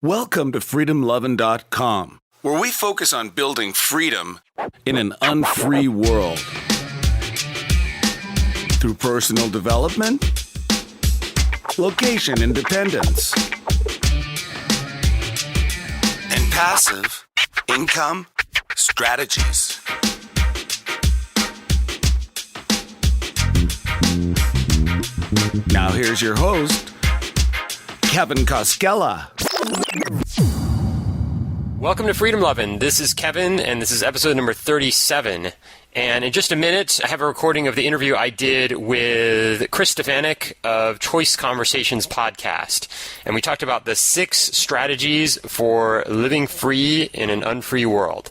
Welcome to freedomlovin.com, where we focus on building freedom in an unfree world. Through personal development, location independence, and passive income strategies. Now here's your host, Kevin Koskela. Welcome to Freedom Lovin'. This is Kevin, and this is episode number 37. And in just a minute, I have a recording of the interview I did with Chris Stefanik of Choice Conversations podcast. And we talked about the 6 strategies for living free in an unfree world.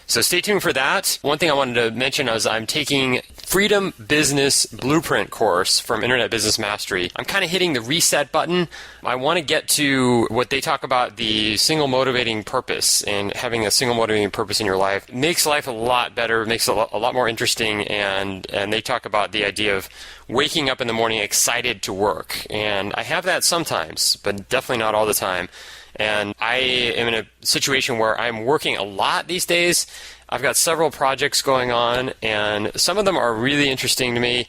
So stay tuned for that. One thing I wanted to mention is I'm taking Freedom Business Blueprint course from Internet Business Mastery. I'm kind of hitting the reset button. I want to get to what they talk about, the single motivating purpose, and having a single motivating purpose in your life makes life a lot better, makes it a lot more interesting, and they talk about the idea of waking up in the morning excited to work. And I have that sometimes, but definitely not all the time. And I am in a situation where I'm working a lot these days. I've got several projects going on, and some of them are really interesting to me.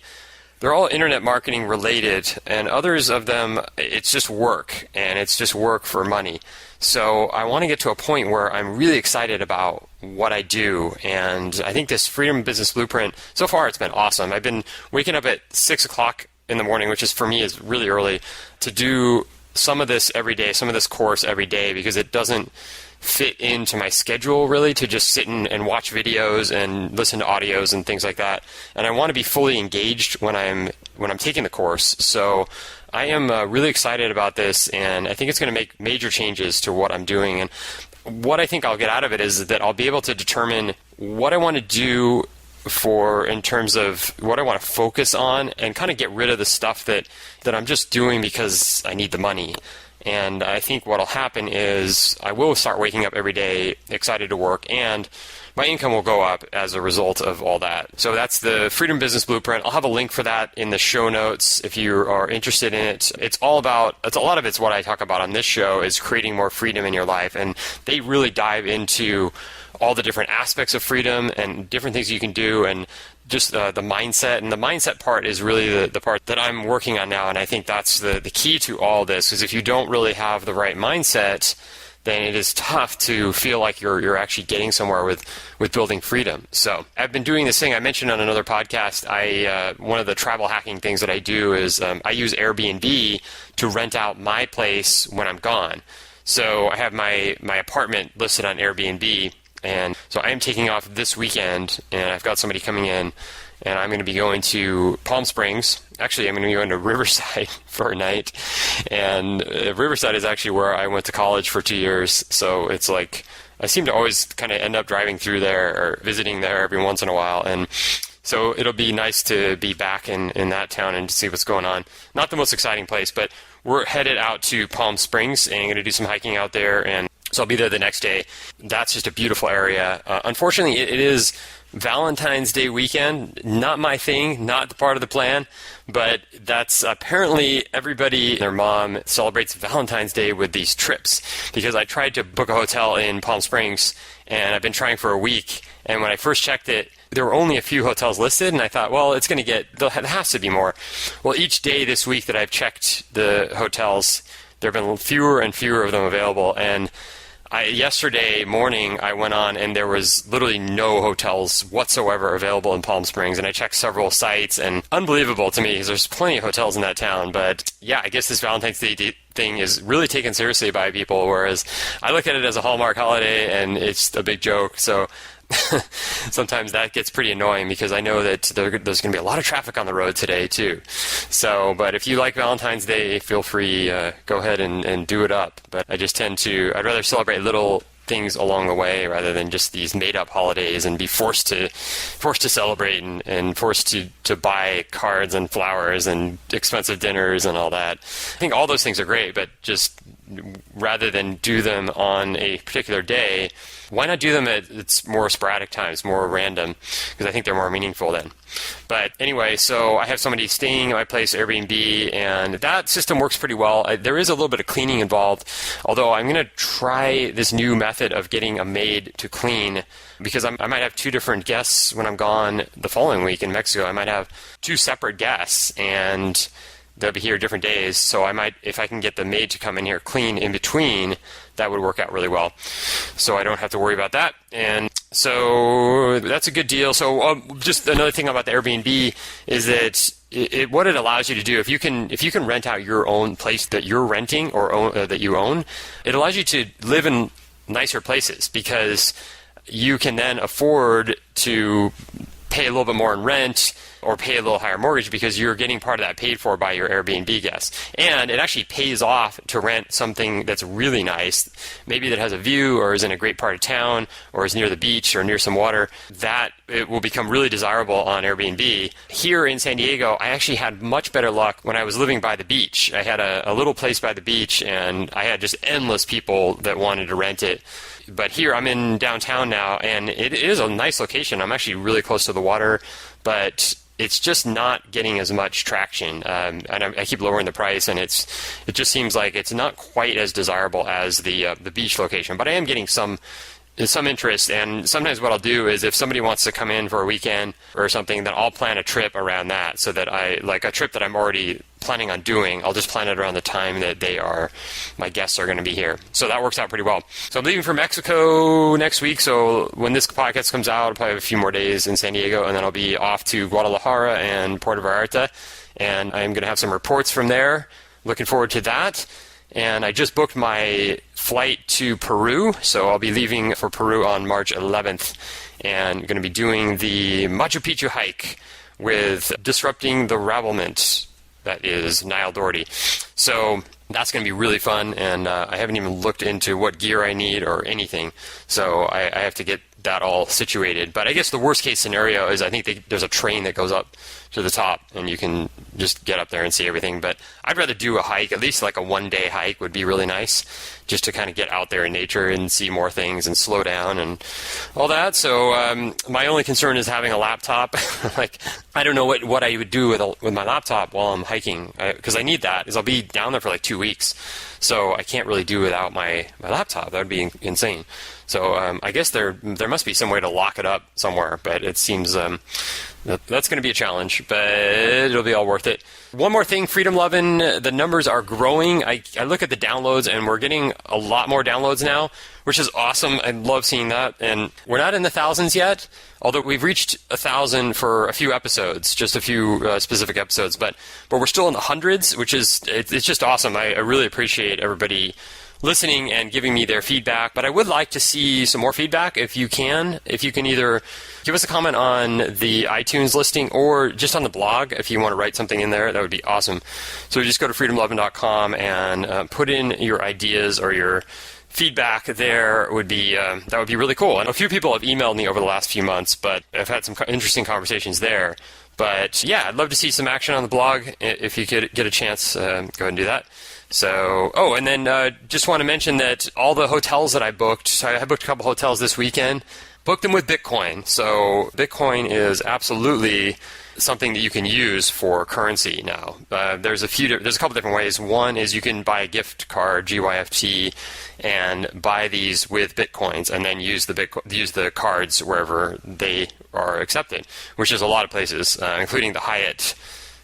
They're all internet marketing related, and others of them, it's just work, and it's just work for money. So I want to get to a point where I'm really excited about what I do, and I think this Freedom Business Blueprint, so far it's been awesome. I've been waking up at 6 o'clock in the morning, which is for me is really early, to do some of this every day, some of this course every day, because it doesn't fit into my schedule really to just sit and watch videos and listen to audios and things like that. And I want to be fully engaged when I'm taking the course. So I am really excited about this, and I think it's going to make major changes to what I'm doing. And what I think I'll get out of it is that I'll be able to determine what I want to do in terms of what I want to focus on, and kind of get rid of the stuff that I'm just doing because I need the money. And I think what will happen is I will start waking up every day excited to work, and my income will go up as a result of all that. So that's the Freedom Business Blueprint. I'll have a link for that in the show notes if you are interested in it. It's a lot of it's what I talk about on this show is creating more freedom in your life, and they really dive into all the different aspects of freedom and different things you can do, and just the mindset. And the mindset part is really the part that I'm working on now, and I think that's the key to all this, because if you don't really have the right mindset, then it is tough to feel like you're actually getting somewhere with building freedom. So I've been doing this thing I mentioned on another podcast. One of the travel hacking things that I do is I use Airbnb to rent out my place when I'm gone. So I have my apartment listed on Airbnb, and so I am taking off this weekend, and I've got somebody coming in, and I'm going to be going to Palm Springs. Actually, I'm going to be going to Riverside for a night, and Riverside is actually where I went to college for 2 years, so it's like I seem to always kind of end up driving through there or visiting there every once in a while, and so it'll be nice to be back in that town and to see what's going on. Not the most exciting place, but we're headed out to Palm Springs, and I'm going to do some hiking out there, and so I'll be there the next day. That's just a beautiful area. Unfortunately, it is Valentine's Day weekend. Not my thing, not the part of the plan, but that's apparently everybody, their mom celebrates Valentine's Day with these trips, because I tried to book a hotel in Palm Springs, and I've been trying for a week, and when I first checked it, there were only a few hotels listed, and I thought, well, there has to be more. Well, each day this week that I've checked the hotels, there have been fewer and fewer of them available, and yesterday morning I went on, and there was literally no hotels whatsoever available in Palm Springs, and I checked several sites, and unbelievable to me, because there's plenty of hotels in that town. But yeah, I guess this Valentine's Day thing is really taken seriously by people, whereas I look at it as a Hallmark holiday, and it's a big joke. So sometimes that gets pretty annoying, because I know that there's going to be a lot of traffic on the road today too. So, but if you like Valentine's Day, feel free, go ahead and do it up. But I just I'd rather celebrate little things along the way rather than just these made-up holidays and be forced to celebrate and forced to buy cards and flowers and expensive dinners and all that. I think all those things are great, but just rather than do them on a particular day, why not do them at it's more sporadic times, more random, because I think they're more meaningful then. But anyway, so I have somebody staying at my place, Airbnb, and that system works pretty well. There is a little bit of cleaning involved, although I'm going to try this new method of getting a maid to clean, because I might have two different guests when I'm gone the following week in Mexico. I might have two separate guests, and they'll be here different days, so I might, if I can get the maid to come in here clean in between, that would work out really well. So I don't have to worry about that. And so that's a good deal. So just another thing about the Airbnb is that what it allows you to do, if you can rent out your own place that you're renting or that you own, it allows you to live in nicer places, because you can then afford to pay a little bit more in rent or pay a little higher mortgage, because you're getting part of that paid for by your Airbnb guests. And it actually pays off to rent something that's really nice, maybe that has a view or is in a great part of town or is near the beach or near some water. That it will become really desirable on Airbnb. Here in San Diego, I actually had much better luck when I was living by the beach. I had a little place by the beach, and I had just endless people that wanted to rent it. But here I'm in downtown now, and it is a nice location. I'm actually really close to the water, but it's just not getting as much traction. And I keep lowering the price, and it just seems like it's not quite as desirable as the beach location. But I am getting some interest, and sometimes what I'll do is if somebody wants to come in for a weekend or something, then I'll plan a trip around that, so that like a trip that I'm already planning on doing, I'll just plan it around the time that my guests are going to be here. So that works out pretty well. So I'm leaving for Mexico next week, so when this podcast comes out, I'll probably have a few more days in San Diego, and then I'll be off to Guadalajara and Puerto Vallarta, and I'm going to have some reports from there. Looking forward to that. And I just booked my flight to Peru, so I'll be leaving for Peru on March 11th, and going to be doing the Machu Picchu hike with Disrupting the Ravelment. That is Niall Doherty. So that's going to be really fun, and I haven't even looked into what gear I need or anything, so I have to get that all situated. But I guess the worst case scenario is I think there's a train that goes up to the top, and you can just get up there and see everything. But I'd rather do a hike, at least like a one-day hike would be really nice, just to kind of get out there in nature and see more things and slow down and all that. So my only concern is having a laptop. Like, I don't know what I would do with my laptop while I'm hiking, because I need that, is I'll be down there for like 2 weeks. So I can't really do without my laptop. That would be insane. So I guess there must be some way to lock it up somewhere, but it seems that's going to be a challenge, but it'll be all worth it. One more thing, Freedom Lovin', the numbers are growing. I look at the downloads, and we're getting a lot more downloads now, which is awesome. I love seeing that. And we're not in the thousands yet, although we've reached 1,000 for a few episodes, just a few specific episodes, but we're still in the hundreds, which is it's just awesome. I really appreciate everybody listening and giving me their feedback, but I would like to see some more feedback if you can either give us a comment on the iTunes listing or just on the blog if you want to write something in there. That would be awesome. So just go to freedomlovin.com and put in your ideas or your feedback there. Would be that would be really cool. And a few people have emailed me over the last few months, but I've had some interesting conversations there. But yeah, I'd love to see some action on the blog. If you could get a chance, go ahead and do that. So, and then just want to mention that all the hotels that I booked, I booked a couple hotels this weekend, booked them with Bitcoin. So Bitcoin is absolutely something that you can use for currency now. There's a couple different ways. One is you can buy a gift card, GYFT, and buy these with Bitcoins, and then use the cards wherever they are accepted, which is a lot of places, including the Hyatt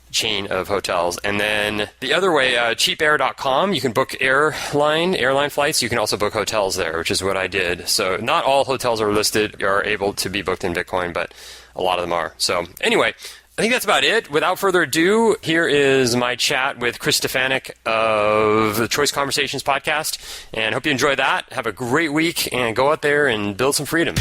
chain of hotels. And then the other way, cheapair.com, you can book airline flights. You can also book hotels there, which is what I did. So not all hotels are able to be booked in Bitcoin, but a lot of them are. So anyway, I think that's about it. Without further ado, here is my chat with Chris Stefanik of the Choice Conversations podcast, and hope you enjoy that. Have a great week, and go out there and build some freedom.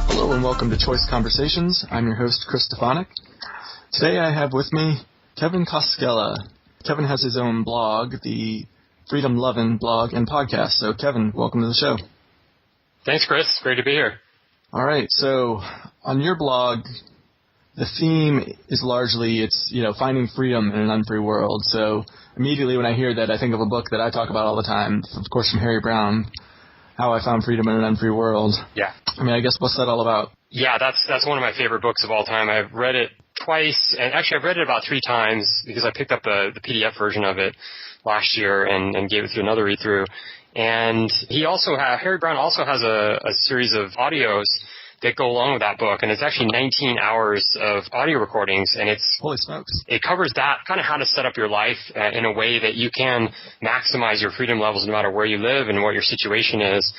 Hello and welcome to Choice Conversations. I'm your host, Chris Stefanik. Today I have with me Kevin Koskela. Kevin has his own blog, the Freedom Lovin' blog and podcast. So Kevin, welcome to the show. Thanks, Chris. Great to be here. All right. So on your blog, the theme is largely finding freedom in an unfree world. So immediately when I hear that, I think of a book that I talk about all the time, of course, from Harry Brown, How I Found Freedom in an Unfree World. Yeah. I mean, I guess what's that all about? Yeah, that's one of my favorite books of all time. I've read it twice, and actually I've read it about 3 times because I picked up the PDF version of it last year and gave it through another read-through. And Harry Brown also has a series of audios that go along with that book, and it's actually 19 hours of audio recordings, and Holy smokes. It covers that, kind of how to set up your life in a way that you can maximize your freedom levels no matter where you live and what your situation is.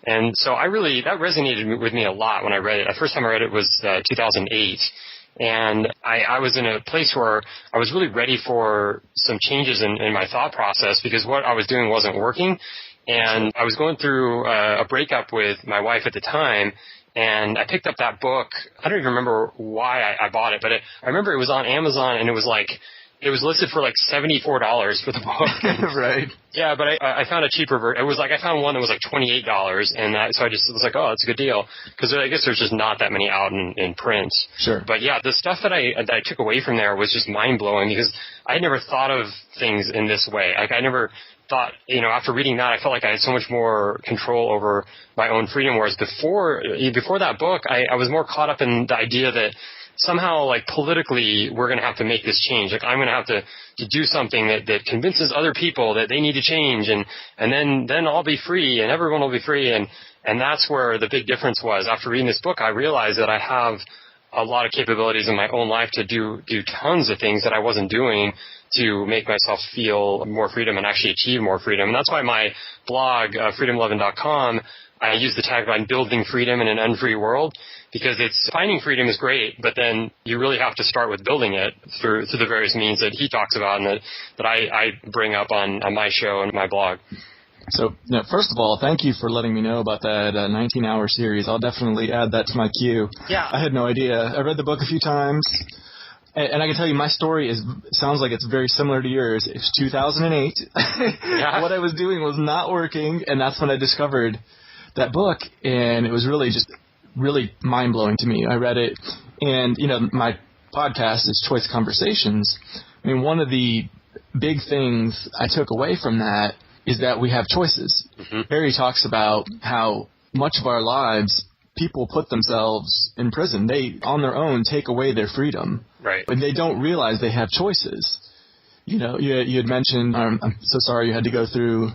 And so that resonated with me a lot when I read it. The first time I read it was 2008. And I was in a place where I was really ready for some changes in my thought process because what I was doing wasn't working. And I was going through a breakup with my wife at the time, and I picked up that book. I don't even remember why I bought it, but I remember it was on Amazon, and it was listed for like $74 for the book. Right. Yeah, but I found a cheaper version. I found one that was like $28, and so I just was like, oh, that's a good deal, because I guess there's just not that many out in print. Sure. But yeah, the stuff that I took away from there was just mind blowing because I had never thought of things in this way. Like I never thought, after reading that, I felt like I had so much more control over my own freedom. Whereas before that book, I was more caught up in the idea that somehow, like, politically, we're going to have to make this change. Like, I'm going to have to do something that convinces other people that they need to change, and then I'll be free, and everyone will be free. And that's where the big difference was. After reading this book, I realized that I have a lot of capabilities in my own life to do tons of things that I wasn't doing to make myself feel more freedom and actually achieve more freedom. And that's why my blog, FL037, I use the tagline, Building Freedom in an Unfree World, because finding freedom is great, but then you really have to start with building it through the various means that he talks about and that I bring up on my show and my blog. So, first of all, thank you for letting me know about that 19-hour series. I'll definitely add that to my queue. Yeah. I had no idea. I read the book a few times, and I can tell you my story sounds like it's very similar to yours. It's 2008. Yeah. What I was doing was not working, and that's when I discovered that book, and it was really mind-blowing to me. I read it, and, my podcast is Choice Conversations. I mean, one of the big things I took away from that is that we have choices. Mm-hmm. Harry talks about how much of our lives people put themselves in prison. They, on their own, take away their freedom. Right. But they don't realize they have choices. You had mentioned, I'm so sorry you had to go through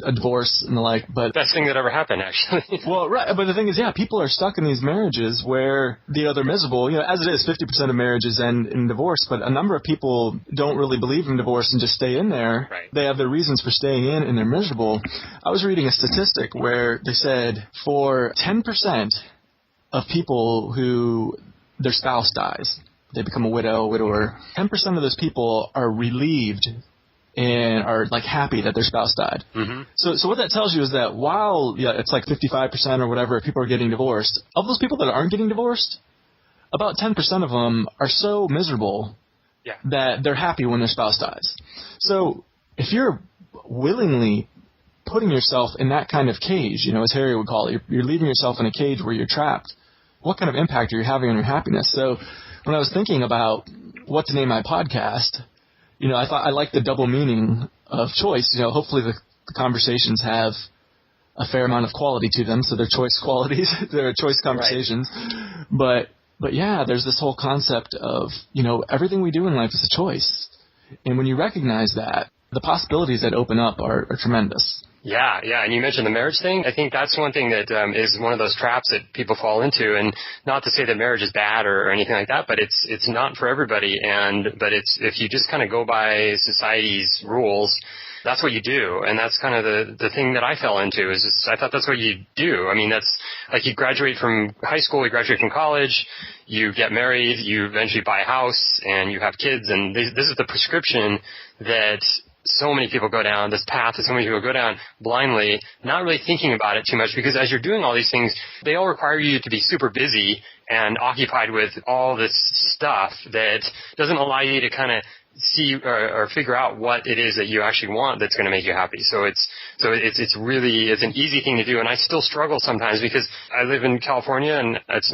a divorce and the like, but best thing that ever happened, actually. Well, right, but the thing is, people are stuck in these marriages where they're miserable. As it is, 50% of marriages end in divorce, but a number of people don't really believe in divorce and just stay in there. Right. They have their reasons for staying in, and they're miserable. I was reading a statistic where they said for 10% of people who their spouse dies, they become a widow, widower, 10% of those people are relieved and are like happy that their spouse died. Mm-hmm. So what that tells you is that while it's like 55% or whatever people are getting divorced, of those people that aren't getting divorced, about 10% of them are so miserable that they're happy when their spouse dies. So if you're willingly putting yourself in that kind of cage, as Harry would call it, you're leaving yourself in a cage where you're trapped, what kind of impact are you having on your happiness? So when I was thinking about what to name my podcast, I thought I liked the double meaning of choice. Hopefully the conversations have a fair amount of quality to them, so they're choice qualities, they're choice conversations. Right. But yeah, there's this whole concept of, everything we do in life is a choice. And when you recognize that, the possibilities that open up are tremendous. Yeah, and you mentioned the marriage thing. I think that's one thing that is one of those traps that people fall into, and not to say that marriage is bad or anything like that, but it's not for everybody. But if you just kind of go by society's rules, that's what you do, and that's kind of the thing that I fell into. I thought that's what you do. I mean, that's like you graduate from high school, you graduate from college, you get married, you eventually buy a house, and you have kids, and this is the prescription that so many people go down, this path that so many people go down blindly, not really thinking about it too much, because as you're doing all these things, they all require you to be super busy and occupied with all this stuff that doesn't allow you to kind of see or figure out what it is that you actually want that's going to make you happy. So it's an easy thing to do. And I still struggle sometimes because I live in California, and it's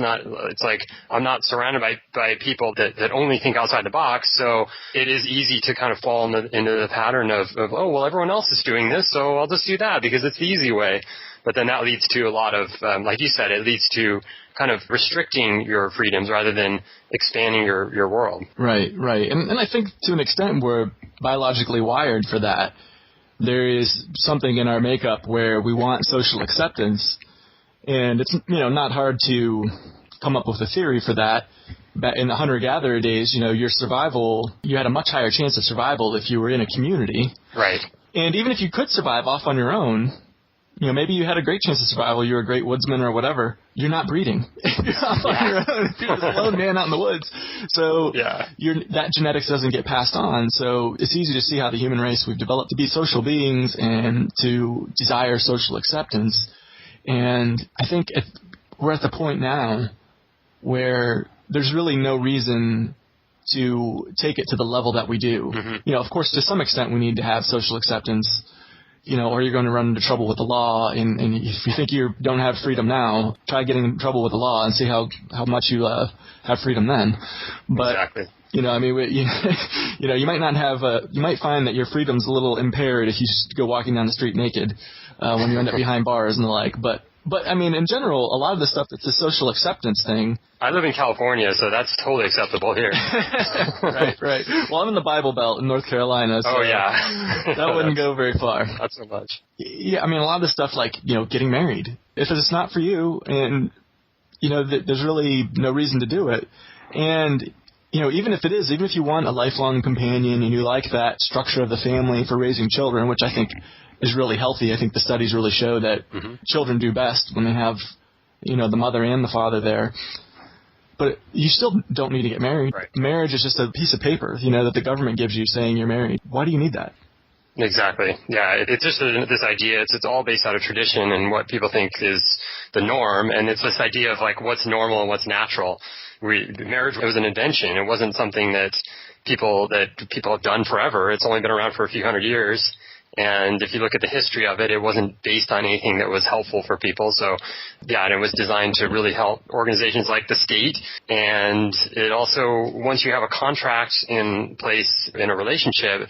like I'm not surrounded by people that only think outside the box. So it is easy to kind of fall into the pattern of, oh, well, everyone else is doing this, so I'll just do that because it's the easy way. But then that leads to a lot of, like you said, it leads to kind of restricting your freedoms rather than expanding your world. Right. And I think to an extent we're biologically wired for that. There is something in our makeup where we want social acceptance, and it's, not hard to come up with a theory for that. In the hunter-gatherer days, your survival, you had a much higher chance of survival if you were in a community. Right. And even if you could survive off on your own, maybe you had a great chance of survival, you're a great woodsman or whatever, you're not breeding. You're off on your own. You're this lone man out in the woods. So that genetics doesn't get passed on. So it's easy to see how the human race, we've developed to be social beings and to desire social acceptance. And I think we're at the point now where there's really no reason to take it to the level that we do. Mm-hmm. Of course, to some extent we need to have social acceptance, or you're going to run into trouble with the law. And if you think you don't have freedom now, try getting in trouble with the law and see how much you have freedom then. But, exactly. you might not have, you might find that your freedom's a little impaired if you just go walking down the street naked, when you end up behind bars and the like. But I mean, in general, a lot of the stuff that's a social acceptance thing. I live in California, so that's totally acceptable here. Right. Well, I'm in the Bible Belt in North Carolina, so that wouldn't go very far. Not so much. Yeah, I mean, a lot of the stuff like, getting married. If it's not for you and, there's really no reason to do it. And, even if you want a lifelong companion and you like that structure of the family for raising children, which I think is really healthy. I think the studies really show that children do best when they have, the mother and the father there. But you still don't need to get married. Right. Marriage is just a piece of paper, that the government gives you saying you're married. Why do you need that? Exactly. Yeah, it's just this idea. It's all based out of tradition and what people think is the norm. And it's this idea of like what's normal and what's natural. Marriage was an invention. It wasn't something that people have done forever. It's only been around for a few hundred years. And if you look at the history of it, it wasn't based on anything that was helpful for people. So, and it was designed to really help organizations like the state. And it also, once you have a contract in place in a relationship,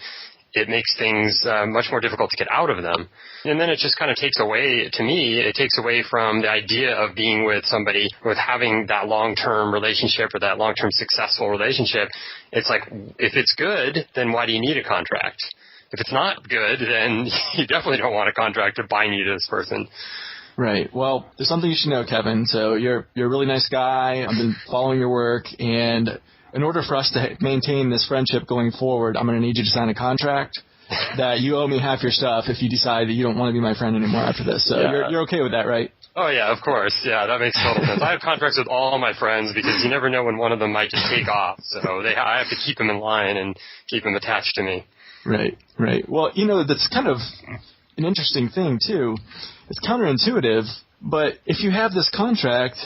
it makes things much more difficult to get out of them. And then it just kind of takes away, to me, it takes away from the idea of being with somebody, with having that long-term relationship or that long-term successful relationship. It's like, if it's good, then why do you need a contract? If it's not good, then you definitely don't want a contract to bind you to this person. Right. Well, there's something you should know, Kevin. So you're a really nice guy. I've been following your work, and in order for us to maintain this friendship going forward, I'm going to need you to sign a contract that you owe me half your stuff if you decide that you don't want to be my friend anymore after this. So you're okay with that, right? Oh, yeah, of course. Yeah, that makes total sense. I have contracts with all my friends because you never know when one of them might just take off. So I have to keep them in line and keep them attached to me. Right. Well, that's kind of an interesting thing, too. It's counterintuitive, but if you have this contract,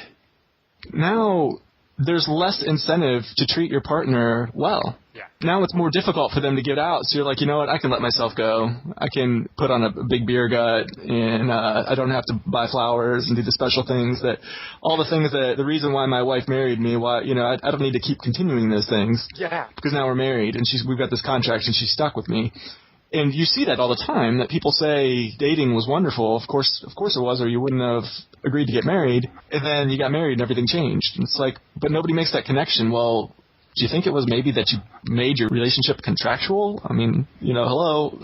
now there's less incentive to treat your partner well. Yeah. Now it's more difficult for them to get out, so you're like, you know what, I can let myself go. I can put on a big beer gut, and I don't have to buy flowers and do the special things the reason why my wife married me, why, I don't need to keep continuing those things. Yeah. Because now we're married, and we've got this contract, and she's stuck with me. And you see that all the time, that people say dating was wonderful. Of course it was, or you wouldn't have agreed to get married. And then you got married and everything changed. And it's like, but nobody makes that connection. Well, do you think it was maybe that you made your relationship contractual? I mean, hello.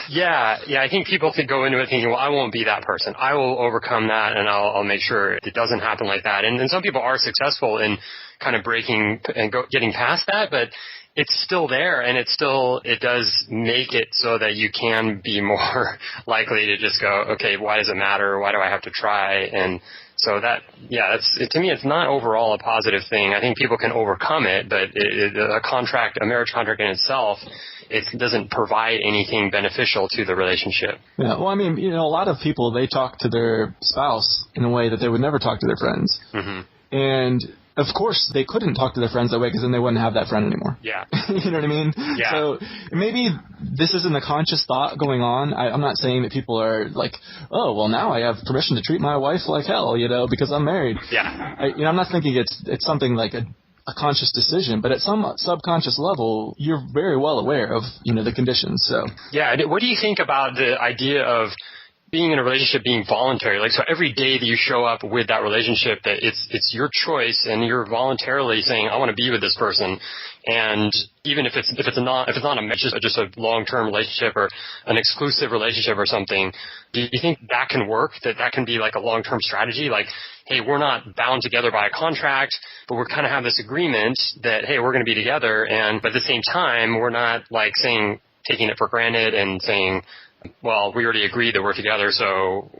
Yeah, I think people could go into it thinking, well, I won't be that person. I will overcome that, and I'll make sure it doesn't happen like that. And some people are successful in kind of breaking and getting past that, but it's still there, and it does make it so that you can be more likely to just go, okay, why does it matter? Why do I have to try? And so to me, it's not overall a positive thing. I think people can overcome it, but a marriage contract in itself, it doesn't provide anything beneficial to the relationship. Yeah, well, I mean, a lot of people, they talk to their spouse in a way that they would never talk to their friends. Mm-hmm. And of course, they couldn't talk to their friends that way because then they wouldn't have that friend anymore. Yeah. You know what I mean? Yeah. So maybe this isn't a conscious thought going on. I'm not saying that people are like, oh, well, now I have permission to treat my wife like hell, because I'm married. Yeah. I'm not thinking it's something like a conscious decision, but at some subconscious level, you're very well aware of, the conditions. So. Yeah. What do you think about the idea of being in a relationship being voluntary? Like, so every day that you show up with that relationship, that it's your choice and you're voluntarily saying, I want to be with this person. And even if it's not just a long-term relationship or an exclusive relationship or something, do you think that can work? That can be like a long-term strategy? Like, hey, we're not bound together by a contract, but we're kind of have this agreement that, hey, we're going to be together. But at the same time, we're not like taking it for granted and saying, well, we already agreed that we're together, so,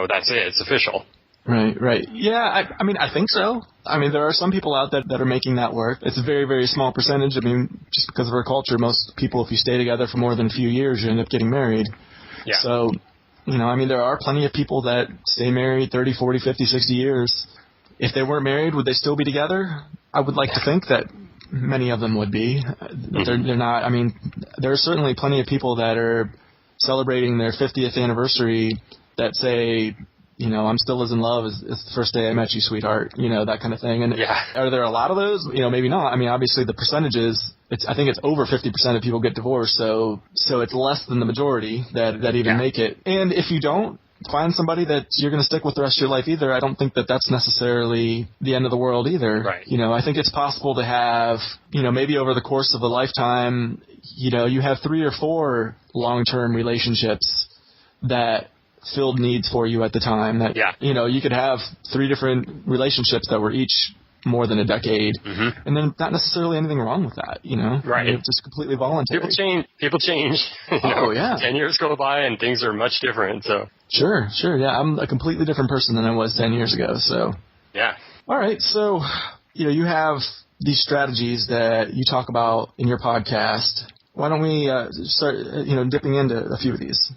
that's it. It's official. Right. Yeah, I think so. There are some people out there that are making that work. It's a very, very small percentage. Just because of our culture, most people, if you stay together for more than a few years, you end up getting married. Yeah. So, there are plenty of people that stay married 30, 40, 50, 60 years. If they weren't married, would they still be together? I would like to think that many of them would be. They're not. There are certainly plenty of people that are celebrating their 50th anniversary that say, I'm still as in love as the first day I met you, sweetheart, that kind of thing. And Are there a lot of those? Maybe not. Obviously the percentages, I think it's over 50% of people get divorced. So it's less than the majority that even make it. And if you don't find somebody that you're going to stick with the rest of your life either, I don't think that that's necessarily the end of the world either. Right. I think it's possible to have, maybe over the course of a lifetime, you have 3 or 4 long-term relationships that filled needs for you at the time. That you could have 3 different relationships that were each more than a decade, and then not necessarily anything wrong with that. Right? It's just completely voluntary. People change. Oh yeah. 10 years go by and things are much different. So sure. Yeah, I'm a completely different person than I was 10 years ago. So yeah. All right. So you have these strategies that you talk about in your podcast. Why don't we start, dipping into a few of these?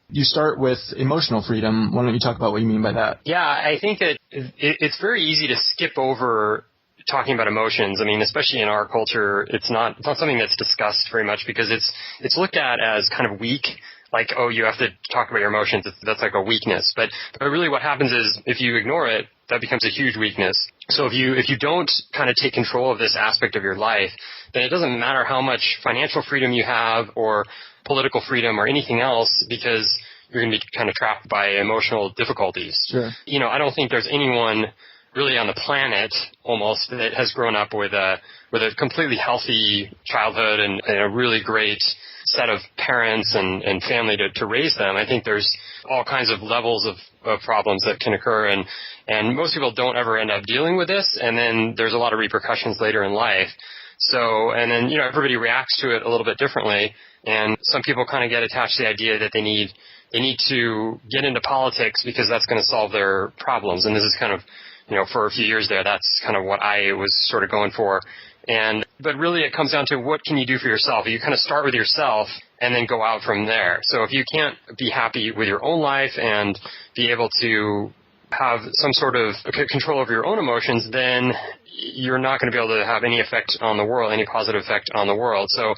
You start with emotional freedom. Why don't you talk about what you mean by that? Yeah, I think that it's very easy to skip over talking about emotions. Especially in our culture, it's not something that's discussed very much because it's looked at as kind of weak. Like, oh, you have to talk about your emotions. That's like a weakness. But really what happens is if you ignore it, that becomes a huge weakness. So if you don't kind of take control of this aspect of your life, then it doesn't matter how much financial freedom you have or political freedom or anything else, because you're going to be kind of trapped by emotional difficulties. Sure. I don't think there's anyone really on the planet almost that has grown up with a completely healthy childhood and a really great set of parents and family to raise them. I think there's all kinds of levels of problems that can occur, and most people don't ever end up dealing with this, and then there's a lot of repercussions later in life. So, and then, everybody reacts to it a little bit differently, and some people kind of get attached to the idea that they need to get into politics because that's going to solve their problems. And this is kind of, for a few years there, that's kind of what I was sort of going for. But really it comes down to what can you do for yourself? You kind of start with yourself and then go out from there. So if you can't be happy with your own life and be able to have some sort of control over your own emotions, then you're not going to be able to have any effect on the world, any positive effect on the world. So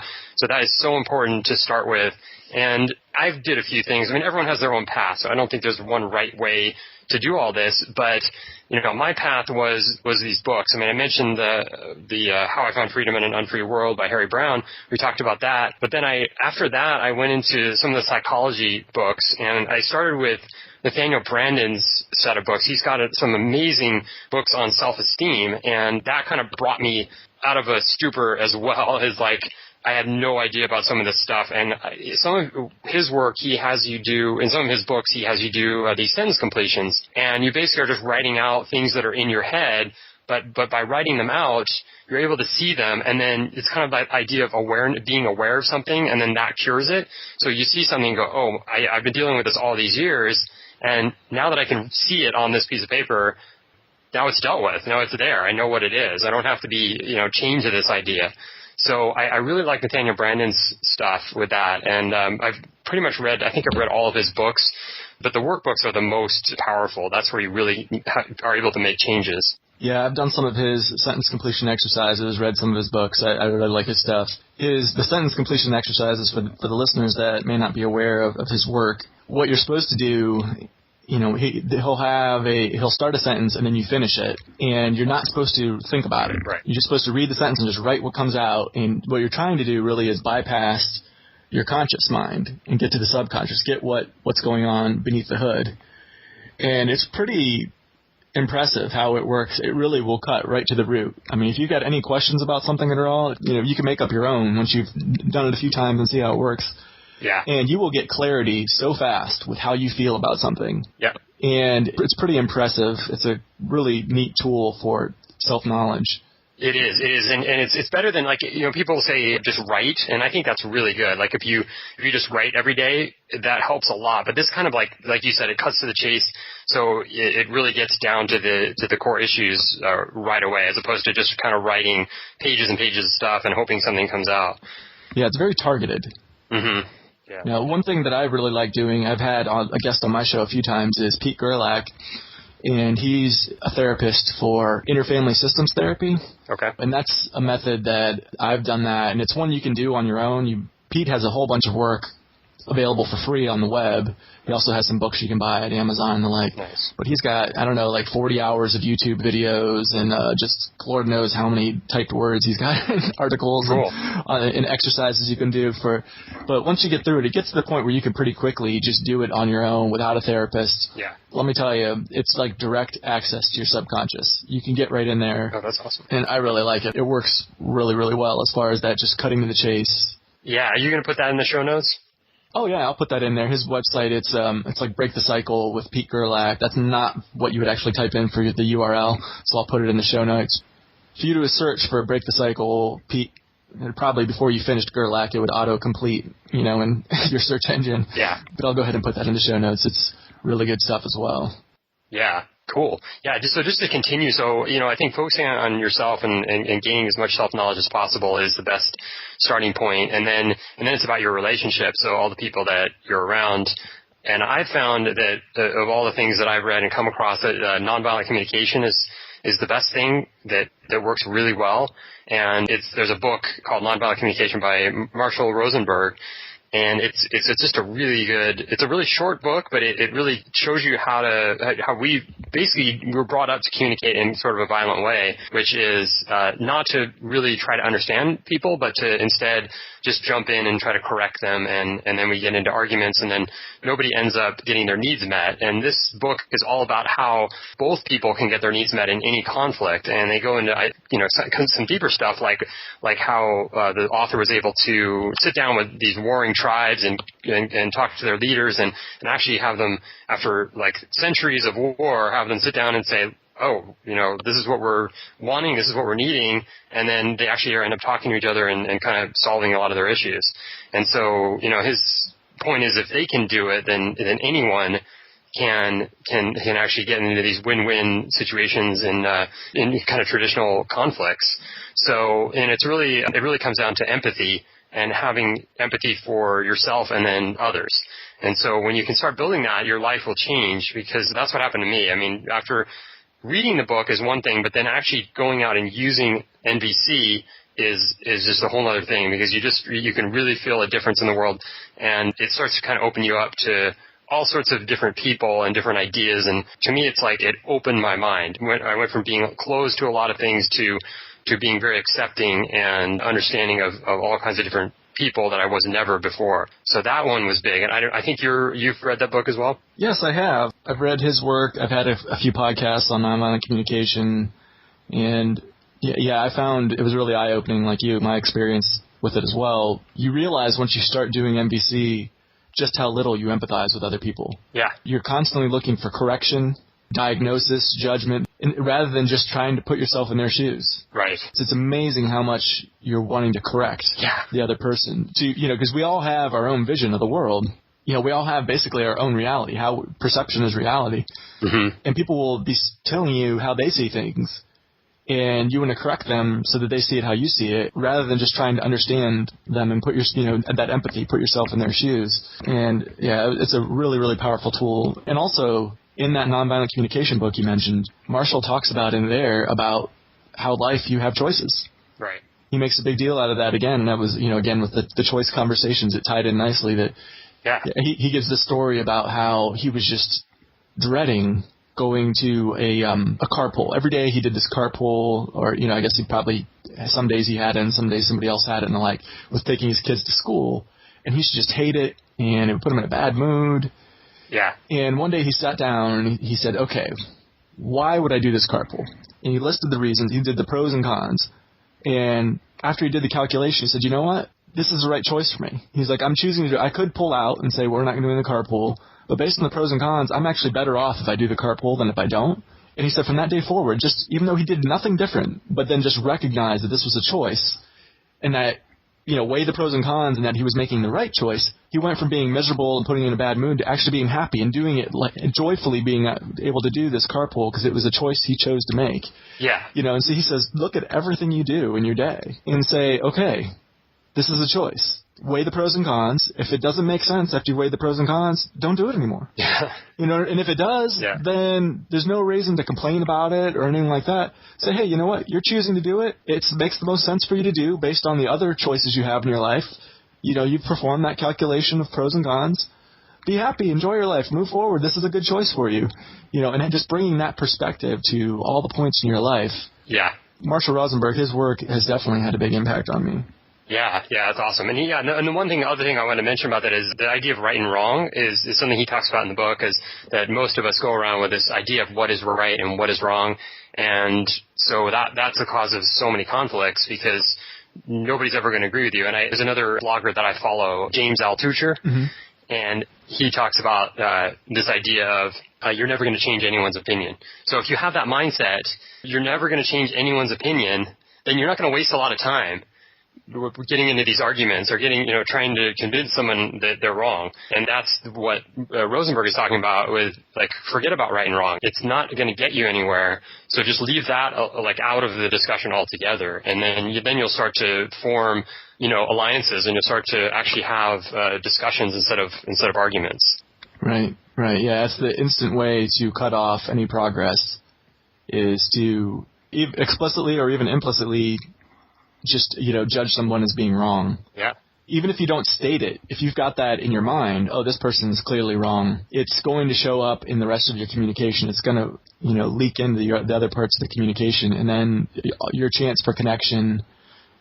that is so important to start with. And I did a few things. Everyone has their own path, so I don't think there's one right way to do all this. But, my path was these books. I mentioned the How I Found Freedom in an Unfree World by Harry Brown. We talked about that. But then after that, I went into some of the psychology books, and I started with Nathaniel Branden's set of books. He's got some amazing books on self-esteem, and that kind of brought me out of a stupor as well. As like, I had no idea about some of this stuff, and some of his work in some of his books, he has you do these sentence completions, and you basically are just writing out things that are in your head, but by writing them out, you're able to see them, and then it's kind of that idea of being aware of something, and then that cures it. So you see something and go, oh, I've been dealing with this all these years, and now that I can see it on this piece of paper, now it's dealt with. Now it's there. I know what it is. I don't have to be, chained to this idea. So I really like Nathaniel Branden's stuff with that. And I've pretty much read all of his books, but the workbooks are the most powerful. That's where you really are able to make changes. Yeah, I've done some of his sentence completion exercises, read some of his books. I really like his stuff. The sentence completion exercises, for the listeners that may not be aware of his work, what you're supposed to do, he'll start a sentence and then you finish it, and you're not supposed to think about it. Right. You're just supposed to read the sentence and just write what comes out, and what you're trying to do really is bypass your conscious mind and get to the subconscious, get what's going on beneath the hood. And it's pretty impressive how it works. It really will cut right to the root. I mean, if you've got any questions about something at all, you can make up your own once you've done it a few times and see how it works. Yeah. And you will get clarity so fast with how you feel about something. Yeah. And it's pretty impressive. It's a really neat tool for self-knowledge. It is, and it's better than, like, people say just write, and I think that's really good. Like, if you just write every day, that helps a lot. But this kind of like you said, it cuts to the chase, so it really gets down to the core issues right away, as opposed to just kind of writing pages and pages of stuff and hoping something comes out. Yeah, it's very targeted. Mm-hmm. Yeah. Now, one thing that I really like doing, I've had a guest on my show a few times, is Pete Gerlach. And he's a therapist for interfamily systems therapy. Okay. And that's a method that I've done that, and it's one you can do on your own. Pete has a whole bunch of work available for free on the web. He also has some books you can buy at Amazon and the like. Nice. But he's got, 40 hours of YouTube videos and just Lord knows how many typed words he's got in articles. Cool. and exercises you can do But once you get through it gets to the point where you can pretty quickly just do it on your own without a therapist. Yeah. Let me tell you, it's like direct access to your subconscious. You can get right in there. Oh, that's awesome. And I really like it. It works really, really well as far as that, just cutting to the chase. Yeah. Are you going to put that in the show notes? Oh, yeah, I'll put that in there. His website, it's like Break the Cycle with Pete Gerlach. That's not what you would actually type in for the URL, so I'll put it in the show notes. If you do a search for Break the Cycle, Pete, probably before you finished Gerlach, it would auto-complete, in your search engine. Yeah. But I'll go ahead and put that in the show notes. It's really good stuff as well. Yeah. Cool. Yeah, just to continue, so, I think focusing on yourself and gaining as much self-knowledge as possible is the best starting point. And then it's about your relationships, so all the people that you're around. And I've found that of all the things that I've read and come across, that nonviolent communication is the best thing that works really well. And there's a book called Nonviolent Communication by Marshall Rosenberg. And it's just a really short book, but it really shows you how we basically were brought up to communicate in sort of a violent way, which is not to really try to understand people, but to instead just jump in and try to correct them, and then we get into arguments, and then nobody ends up getting their needs met. And this book is all about how both people can get their needs met in any conflict, and they go into some deeper stuff like how the author was able to sit down with these warring tribes and talk to their leaders and actually have them, after like centuries of war, have them sit down and say, this is what we're wanting, this is what we're needing, and then they actually end up talking to each other and kind of solving a lot of their issues. And so, his point is, if they can do it, then anyone can actually get into these win-win situations in kind of traditional conflicts. So, and it really comes down to empathy and having empathy for yourself and then others. And so when you can start building that, your life will change, because that's what happened to me. I mean, after reading the book is one thing, but then actually going out and using NVC is just a whole other thing, because you can really feel a difference in the world, and it starts to kind of open you up to all sorts of different people and different ideas. And to me, it's like it opened my mind. I went from being closed to a lot of things to being very accepting and understanding of all kinds of different people that I was never before. So that one was big. And I think you've read that book as well? Yes, I have. I've read his work. I've had a few podcasts on nonviolent communication. And yeah, I found it was really eye-opening, like you, my experience with it as well. You realize once you start doing MVC just how little you empathize with other people. Yeah. You're constantly looking for correction, diagnosis, judgment, rather than just trying to put yourself in their shoes. Right. It's amazing how much you're wanting to correct the other person. Because we all have our own vision of the world. We all have basically our own reality. How perception is reality. Mm-hmm. And people will be telling you how they see things, and you want to correct them so that they see it how you see it, rather than just trying to understand them and put that empathy, put yourself in their shoes. And yeah, it's a really, really powerful tool. And also, In that nonviolent communication book you mentioned, Marshall talks about in there about how life you have choices. Right. He makes a big deal out of that again, and that was, again, with the choice conversations, it tied in nicely that he gives the story about how he was just dreading going to a carpool. Every day he did this carpool, or, I guess some days he had it and some days somebody else had it, and the like, was taking his kids to school, and he used to just hate it, and it would put him in a bad mood. Yeah. And one day he sat down and he said, okay, why would I do this carpool? And he listed the reasons. He did the pros and cons. And after he did the calculation, he said, you know what? This is the right choice for me. He's like, I'm choosing to do it. I could pull out and say, we're not going to do the carpool. But based on the pros and cons, I'm actually better off if I do the carpool than if I don't. And he said from that day forward, just even though he did nothing different, but then just recognized that this was a choice and that, weigh the pros and cons and that he was making the right choice, he went from being miserable and putting in a bad mood to actually being happy and doing it, and joyfully being able to do this carpool because it was a choice he chose to make. Yeah. And so he says, look at everything you do in your day and say, okay, this is a choice. Weigh the pros and cons. If it doesn't make sense after you weigh the pros and cons, don't do it anymore. Yeah. And if it does, then there's no reason to complain about it or anything like that. Say, hey, you know what? You're choosing to do it. It makes the most sense for you to do based on the other choices you have in your life. You've performed that calculation of pros and cons. Be happy. Enjoy your life. Move forward. This is a good choice for you. And just bringing that perspective to all the points in your life. Yeah. Marshall Rosenberg, his work has definitely had a big impact on me. Yeah, that's awesome. And and the other thing I want to mention about that is the idea of right and wrong is something he talks about in the book, is that most of us go around with this idea of what is right and what is wrong. And so that's the cause of so many conflicts, because nobody's ever going to agree with you. And there's another blogger that I follow, James Altucher, and he talks about this idea of you're never going to change anyone's opinion. So if you have that mindset, you're never going to change anyone's opinion, then you're not going to waste a lot of time getting into these arguments or trying to convince someone that they're wrong. And that's what Rosenberg is talking about with, forget about right and wrong. It's not going to get you anywhere. So just leave that out of the discussion altogether. And then you'll start to form, alliances, and you'll start to actually have discussions instead of arguments. Right. Yeah, that's the instant way to cut off any progress, is to explicitly or even implicitly just, judge someone as being wrong. Yeah. Even if you don't state it, if you've got that in your mind, oh, this person's clearly wrong, it's going to show up in the rest of your communication. It's going to, leak into the other parts of the communication. And then your chance for connection,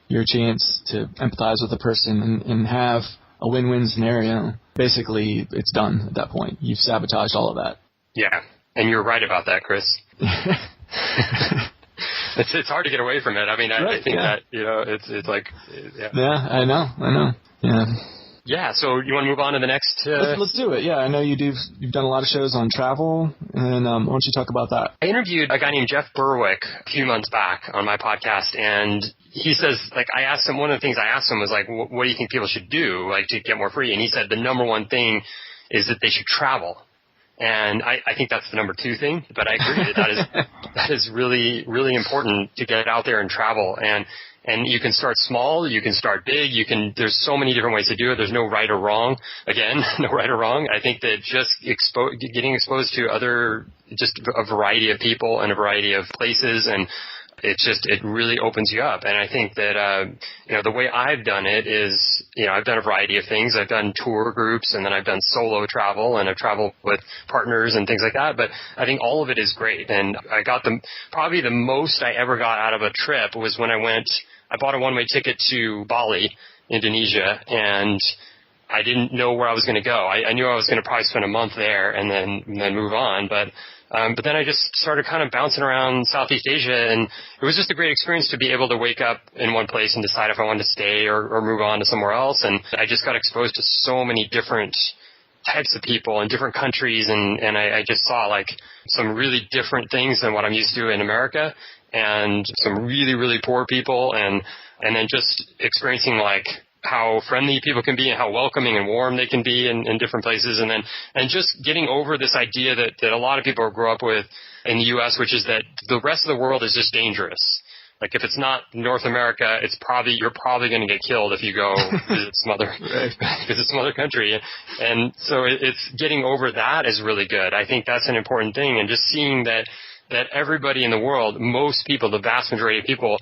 your chance to empathize with the person and have a win-win scenario, basically it's done at that point. You've sabotaged all of that. Yeah. And you're right about that, Chris. It's hard to get away from it. I mean, I think that, it's like, yeah. Yeah, I know. Yeah. Yeah, so you want to move on to the next? Let's do it. Yeah, I know you've done a lot of shows on travel, and why don't you talk about that? I interviewed a guy named Jeff Berwick a few months back on my podcast, and he says, I asked him, one of the things I asked him was, what do you think people should do, to get more free? And he said the number one thing is that they should travel. And I think that's the number two thing, but I agree that is really, really important to get out there and travel. And you can start small, you can start big, there's so many different ways to do it. There's no right or wrong. Again, no right or wrong. I think that just getting exposed to just a variety of people and a variety of places, and it really opens you up. And I think that, the way I've done it is, I've done a variety of things. I've done tour groups, and then I've done solo travel, and I've traveled with partners and things like that. But I think all of it is great. And I got probably the most I ever got out of a trip was when I bought a one-way ticket to Bali, Indonesia, and I didn't know where I was going to go. I knew I was going to probably spend a month there and then move on. But then I just started kind of bouncing around Southeast Asia, and it was just a great experience to be able to wake up in one place and decide if I wanted to stay or move on to somewhere else. And I just got exposed to so many different types of people in different countries, and I just saw some really different things than what I'm used to in America, and some really, really poor people, and then just experiencing how friendly people can be and how welcoming and warm they can be in different places. And just getting over this idea that a lot of people grow up with in the U.S., which is that the rest of the world is just dangerous. Like if it's not North America, you're probably going to get killed if you go visit some other country. And so it's getting over that is really good. I think that's an important thing. And just seeing that everybody in the world, most people, the vast majority of people,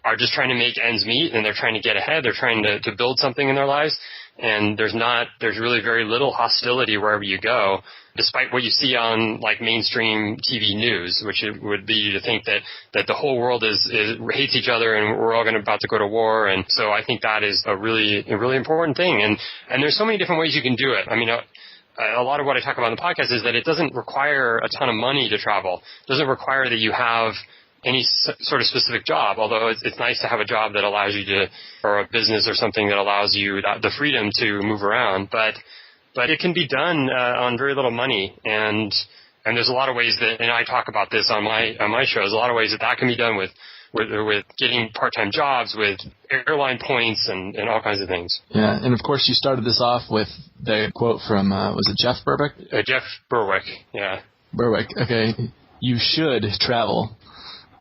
are just trying to make ends meet, and they're trying to get ahead. They're trying to build something in their lives. And there's really very little hostility wherever you go, despite what you see on like mainstream TV news, which it would be to think that the whole world hates each other and we're all about to go to war. And so I think that is a really important thing. And there's so many different ways you can do it. I mean, a lot of what I talk about on the podcast is that it doesn't require a ton of money to travel. It doesn't require that you have any sort of specific job, although it's nice to have a job that allows you to, or a business or something that allows you the freedom to move around. But it can be done on very little money, and there's a lot of ways that, and I talk about this on my shows, a lot of ways that can be done with getting part-time jobs, with airline points, and all kinds of things. Yeah, and of course you started this off with the quote from, was it Jeff Berwick? Jeff Berwick, yeah. Berwick, okay. You should travel.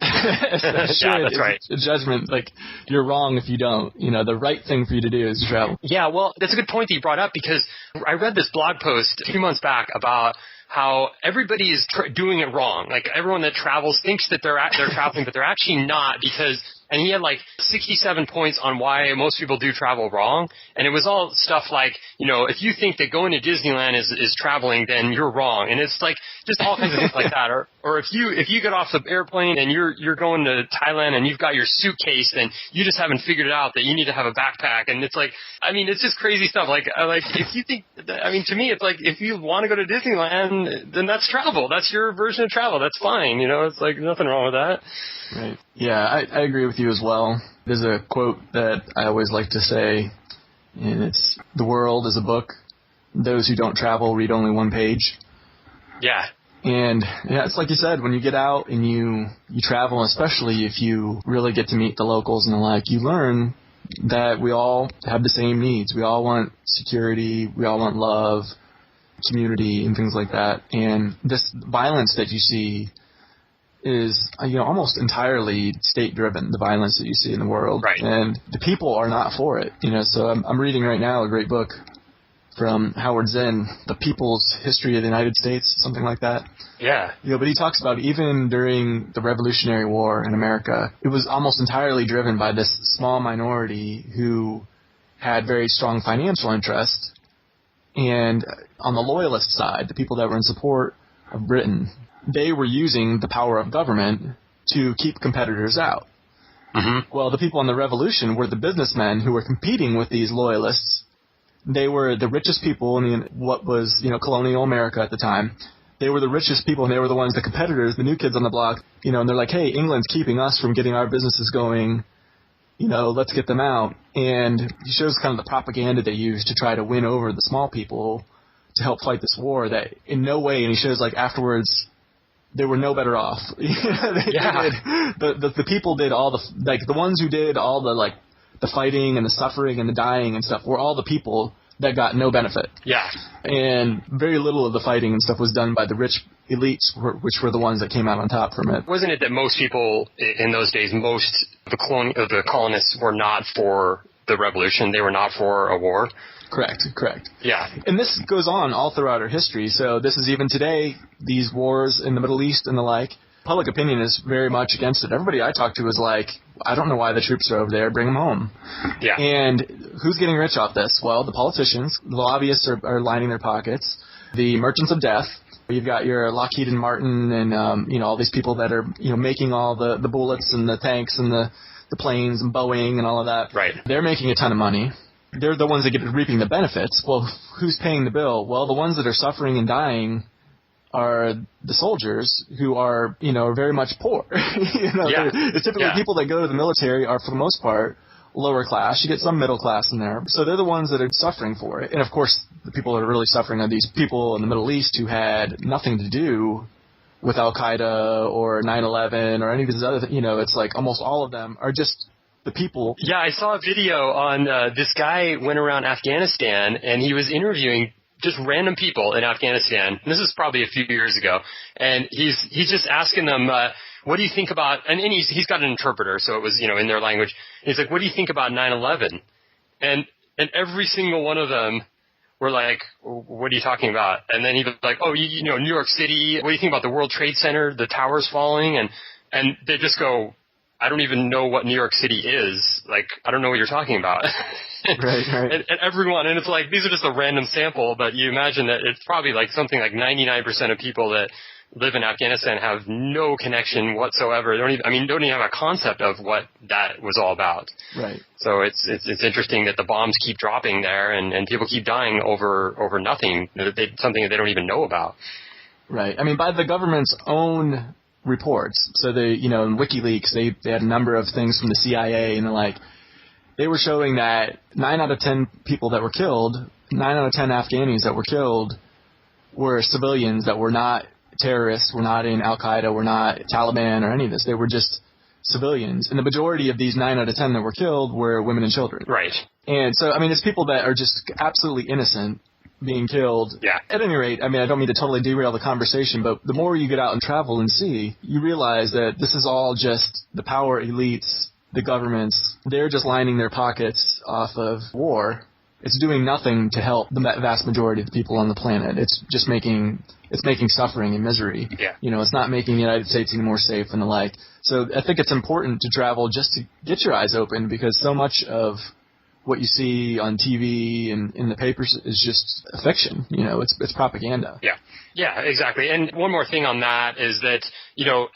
Yeah, that's right. A judgment, like, you're wrong if you don't. The right thing for you to do is travel. Yeah, well, that's a good point that you brought up, because I read this blog post a few months back about how everybody is doing it wrong. Like, everyone that travels thinks that they're traveling, but they're actually not, because... And he had like 67 points on why most people do travel wrong. And it was all stuff like, if you think that going to Disneyland is traveling, then you're wrong. And it's like just all kinds of things like that. Or if you get off the airplane and you're going to Thailand and you've got your suitcase, then you just haven't figured it out that you need to have a backpack. And it's like, I mean, it's just crazy stuff. Like if you think, I mean, to me, it's like if you want to go to Disneyland, then that's travel. That's your version of travel. That's fine. It's like nothing wrong with that. Right. Yeah, I agree with you as well. There's a quote that I always like to say, and it's, the world is a book. Those who don't travel read only one page. Yeah. And yeah, it's like you said, when you get out and you travel, especially if you really get to meet the locals and the like, you learn that we all have the same needs. We all want security. We all want love, community, and things like that. And this violence that you see is, almost entirely state-driven, the violence that you see in the world. Right. And the people are not for it. So I'm reading right now a great book from Howard Zinn, The People's History of the United States, something like that. Yeah. But he talks about even during the Revolutionary War in America, it was almost entirely driven by this small minority who had very strong financial interest. And on the loyalist side, the people that were in support of Britain, they were using the power of government to keep competitors out. Mm-hmm. Well, the people in the revolution were the businessmen who were competing with these loyalists. They were the richest people in what was, colonial America at the time. They were the richest people, and they were the ones, the competitors, the new kids on the block, and they're like, hey, England's keeping us from getting our businesses going, let's get them out. And he shows kind of the propaganda they used to try to win over the small people to help fight this war that in no way, and he shows like afterwards, they were no better off. The people did all the ones who did all the fighting and the suffering and the dying and stuff were all the people that got no benefit. Yeah. And very little of the fighting and stuff was done by the rich elites, which were the ones that came out on top from it. Wasn't it that most people in those days, most of the colonists were not for the revolution? They were not for a war? Correct. Yeah. And this goes on all throughout our history. So this is even today, these wars in the Middle East and the like. Public opinion is very much against it. Everybody I talk to is like, I don't know why the troops are over there. Bring them home. Yeah. And who's getting rich off this? Well, the politicians. The lobbyists are lining their pockets. The merchants of death. You've got your Lockheed and Martin and, all these people that are, making all the bullets and the tanks and the planes and Boeing and all of that. Right. They're making a ton of money. They're the ones that get reaping the benefits. Well, who's paying the bill? Well, the ones that are suffering and dying are the soldiers who are, very much poor. It's typically people that go to the military are, for the most part, lower class. You get some middle class in there. So they're the ones that are suffering for it. And, of course, the people that are really suffering are these people in the Middle East who had nothing to do with Al-Qaeda or 9/11 or any of these other things. It's like almost all of them are just the people. Yeah, I saw a video on this guy went around Afghanistan, and he was interviewing just random people in Afghanistan. And this is probably a few years ago. And he's just asking them, what do you think about, and he's got an interpreter, so it was, in their language. He's like, what do you think about 9/11? And every single one of them were like, what are you talking about? And then he was like, oh, New York City, what do you think about the World Trade Center, the towers falling? And they just go, I don't even know what New York City is. Like, I don't know what you're talking about. Right. And everyone, and it's like, these are just a random sample, but you imagine that it's probably like something like 99% of people that live in Afghanistan have no connection whatsoever. Don't even have a concept of what that was all about. Right. So it's interesting that the bombs keep dropping there and people keep dying over nothing, something that they don't even know about. Right. I mean, by the government's own reports. So in WikiLeaks, they had a number of things from the CIA, and they were showing that 9 out of 10 people that were killed, 9 out of 10 Afghanis that were killed were civilians that were not terrorists, were not in Al-Qaeda, were not Taliban or any of this. They were just civilians. And the majority of these 9 out of 10 that were killed were women and children. Right. And so, it's people that are just absolutely innocent being killed. Yeah. At any rate, I don't mean to totally derail the conversation, but the more you get out and travel and see, you realize that this is all just the power elites, the governments. They're just lining their pockets off of war. It's doing nothing to help the vast majority of the people on the planet. It's just making suffering and misery. Yeah. It's not making the United States any more safe and the like. So I think it's important to travel just to get your eyes open, because so much of what you see on TV and in the papers is just fiction. It's propaganda. Yeah. Yeah, exactly. And one more thing on that is that,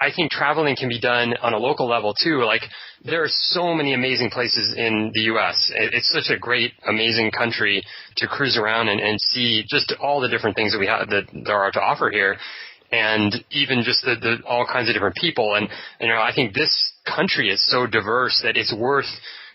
I think traveling can be done on a local level too. Like, there are so many amazing places in the U.S. It's such a great, amazing country to cruise around and see just all the different things that we have, that there are to offer here. And even just the all kinds of different people. And, I think this country is so diverse that it's worth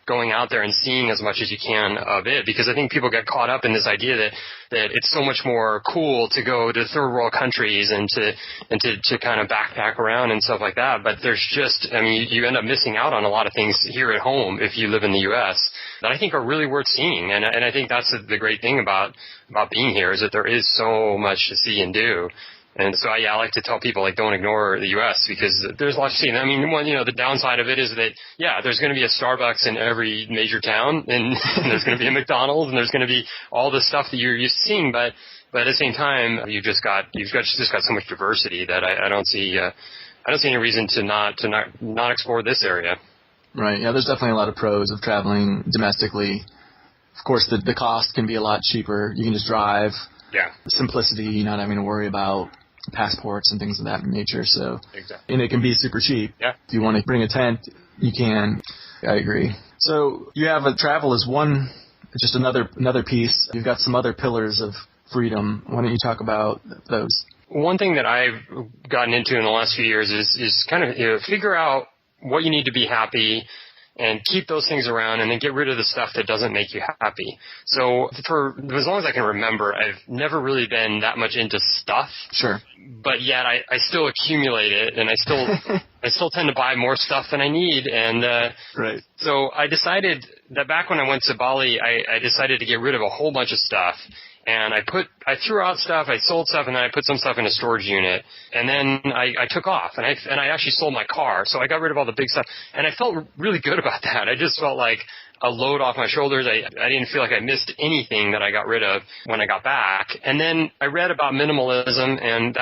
going out there and seeing as much as you can of it, because I think people get caught up in this idea that it's so much more cool to go to third world countries and to kind of backpack around and stuff like that. But there's just, you end up missing out on a lot of things here at home if you live in the U.S. that I think are really worth seeing. And I think that's the great thing about being here, is that there is so much to see and do. And so, I like to tell people, don't ignore the U.S. because there's a lot to see. The downside of it is that, there's going to be a Starbucks in every major town, and there's going to be a McDonald's, and there's going to be all the stuff that you're used to seeing. But at the same time, you've just got so much diversity that I don't see any reason to not explore this area. Right. Yeah. There's definitely a lot of pros of traveling domestically. Of course, the cost can be a lot cheaper. You can just drive. Yeah. Simplicity, you're not having to worry about passports and things of that nature. So, exactly. And it can be super cheap. Yeah. If you want to bring a tent, you can. I agree. So you have travel as just another piece. You've got some other pillars of freedom. Why don't you talk about those? One thing that I've gotten into in the last few years is kind of figure out what you need to be happy, and keep those things around, and then get rid of the stuff that doesn't make you happy. So for as long as I can remember, I've never really been that much into stuff. Sure. But yet I still accumulate it, and I still tend to buy more stuff than I need. And right. So I decided that back when I went to Bali, I decided to get rid of a whole bunch of stuff. And I threw out stuff, I sold stuff, and then I put some stuff in a storage unit. And then I took off, and I actually sold my car. So I got rid of all the big stuff. And I felt really good about that. I just felt like a load off my shoulders. I didn't feel like I missed anything that I got rid of when I got back. And then I read about minimalism, and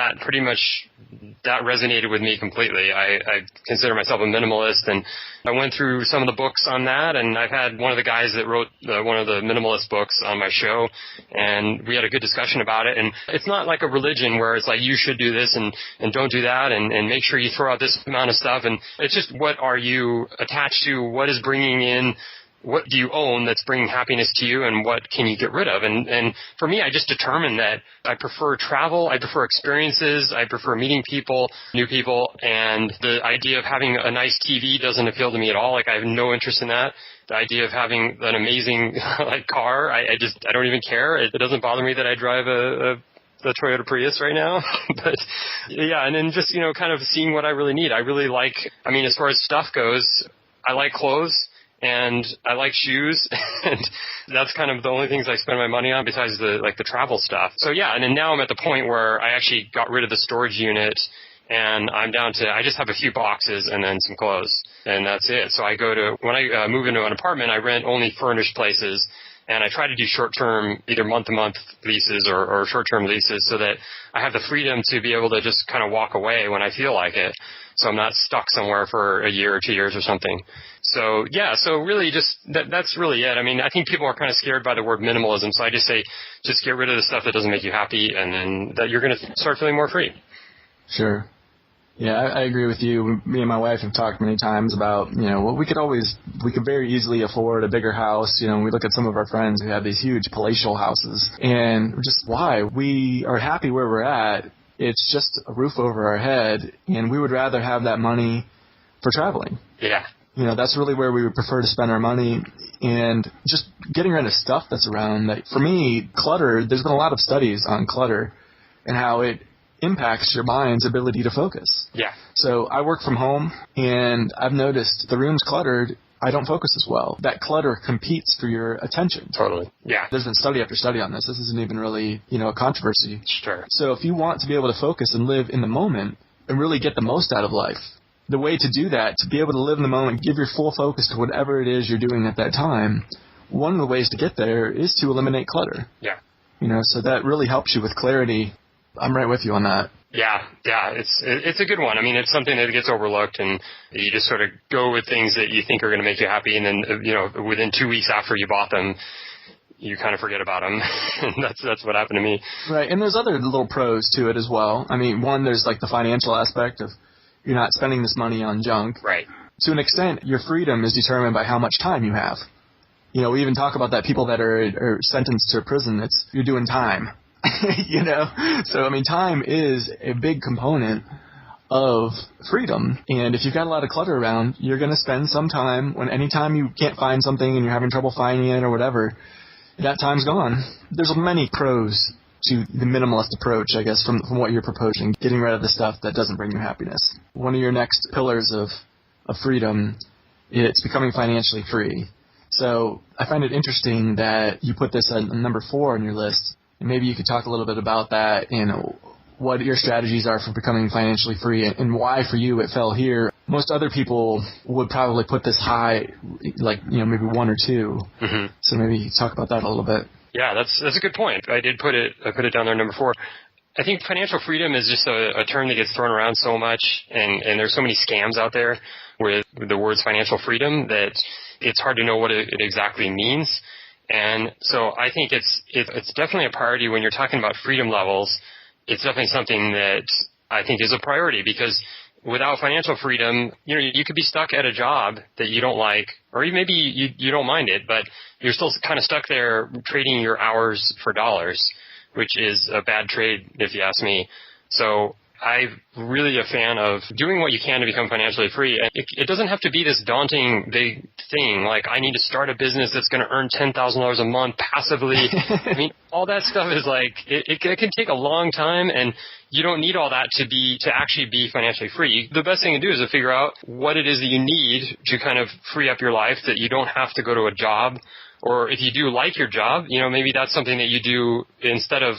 that resonated with me completely. I consider myself a minimalist, and I went through some of the books on that, and I've had one of the guys that wrote one of the minimalist books on my show, and we had a good discussion about it. And it's not like a religion where it's like you should do this and don't do that, and make sure you throw out this amount of stuff. And it's just, what are you attached to? What is bringing in? What do you own that's bringing happiness to you, and what can you get rid of? And for me, I just determined that I prefer travel, I prefer experiences, I prefer meeting people, new people, and the idea of having a nice TV doesn't appeal to me at all. Like, I have no interest in that. The idea of having an amazing car, I don't even care. It doesn't bother me that I drive the Toyota Prius right now. But yeah, and then just, kind of seeing what I really need. I really like, as far as stuff goes, I like clothes. and I like shoes, and that's kind of the only things I spend my money on besides the travel stuff. So yeah, and then now I'm at the point where I actually got rid of the storage unit, and I'm down to, I just have a few boxes and then some clothes, and that's it. So when I move into an apartment, I rent only furnished places, and I try to do short-term, either month-to-month leases or short-term leases, so that I have the freedom to be able to just kind of walk away when I feel like it. So I'm not stuck somewhere for a year or 2 years or something. So yeah, so really just that's really it. I mean, I think people are kind of scared by the word minimalism, so I just say just get rid of the stuff that doesn't make you happy, and then that you're going to start feeling more free. Sure. Yeah, I agree with you. Me and my wife have talked many times about, we could very easily afford a bigger house. We look at some of our friends who have these huge palatial houses, and just why? We are happy where we're at. It's just a roof over our head, and we would rather have that money for traveling. Yeah. That's really where we would prefer to spend our money, and just getting rid of stuff that's around. For me, clutter, there's been a lot of studies on clutter and how it impacts your mind's ability to focus. Yeah. So I work from home, and I've noticed the room's cluttered, I don't focus as well. That clutter competes for your attention. Totally. Yeah. There's been study after study on this. This isn't even really, a controversy. Sure. So if you want to be able to focus and live in the moment and really get the most out of life, the way to do that, to be able to live in the moment, give your full focus to whatever it is you're doing at that time, one of the ways to get there is to eliminate clutter. Yeah. So that really helps you with clarity. I'm right with you on that. Yeah, it's a good one. I mean, it's something that gets overlooked, and you just sort of go with things that you think are going to make you happy, and then within 2 weeks after you bought them, you kind of forget about them. And that's what happened to me. Right, and there's other little pros to it as well. I mean, one, there's the financial aspect of you're not spending this money on junk. Right. To an extent, your freedom is determined by how much time you have. We even talk about that people that are sentenced to prison. You're doing time. So I mean, time is a big component of freedom, and if you've got a lot of clutter around, you're going to spend some time anytime you can't find something and you're having trouble finding it or whatever, that time's gone. There's many pros to the minimalist approach, I guess, from what you're proposing, getting rid of the stuff that doesn't bring you happiness. One of your next pillars of freedom, it's becoming financially free. So I find it interesting that you put this at number 4 on your list. And maybe you could talk a little bit about that and what your strategies are for becoming financially free and why for you it fell here. Most other people would probably put this high, maybe 1 or 2. Mm-hmm. So maybe you could talk about that a little bit. Yeah, that's a good point. I put it down there number 4. I think financial freedom is just a term that gets thrown around so much, and there's so many scams out there with the words financial freedom that it's hard to know what it exactly means. And so I think it's definitely a priority when you're talking about freedom levels. It's definitely something that I think is a priority, because without financial freedom, you could be stuck at a job that you don't like, or maybe you don't mind it, but you're still kind of stuck there trading your hours for dollars, which is a bad trade if you ask me. So I'm really a fan of doing what you can to become financially free. And it doesn't have to be this daunting big thing, like I need to start a business that's going to earn $10,000 a month passively. I mean, all that stuff is it can take a long time, and you don't need all that to actually be financially free. The best thing to do is to figure out what it is that you need to kind of free up your life, that you don't have to go to a job. Or if you do like your job, maybe that's something that you do instead of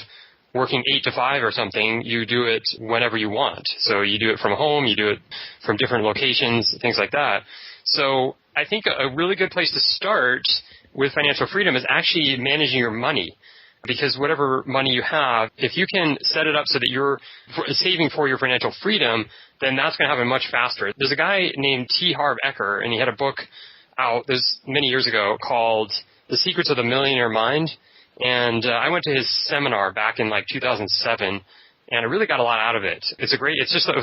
working 8 to 5 or something, you do it whenever you want. So you do it from home, you do it from different locations, things like that. So I think a really good place to start with financial freedom is actually managing your money. Because whatever money you have, if you can set it up so that you're saving for your financial freedom, then that's going to happen much faster. There's a guy named T. Harv Eker, and he had a book out many years ago called The Secrets of the Millionaire Mind. And I went to his seminar back in 2007, and I really got a lot out of it. It's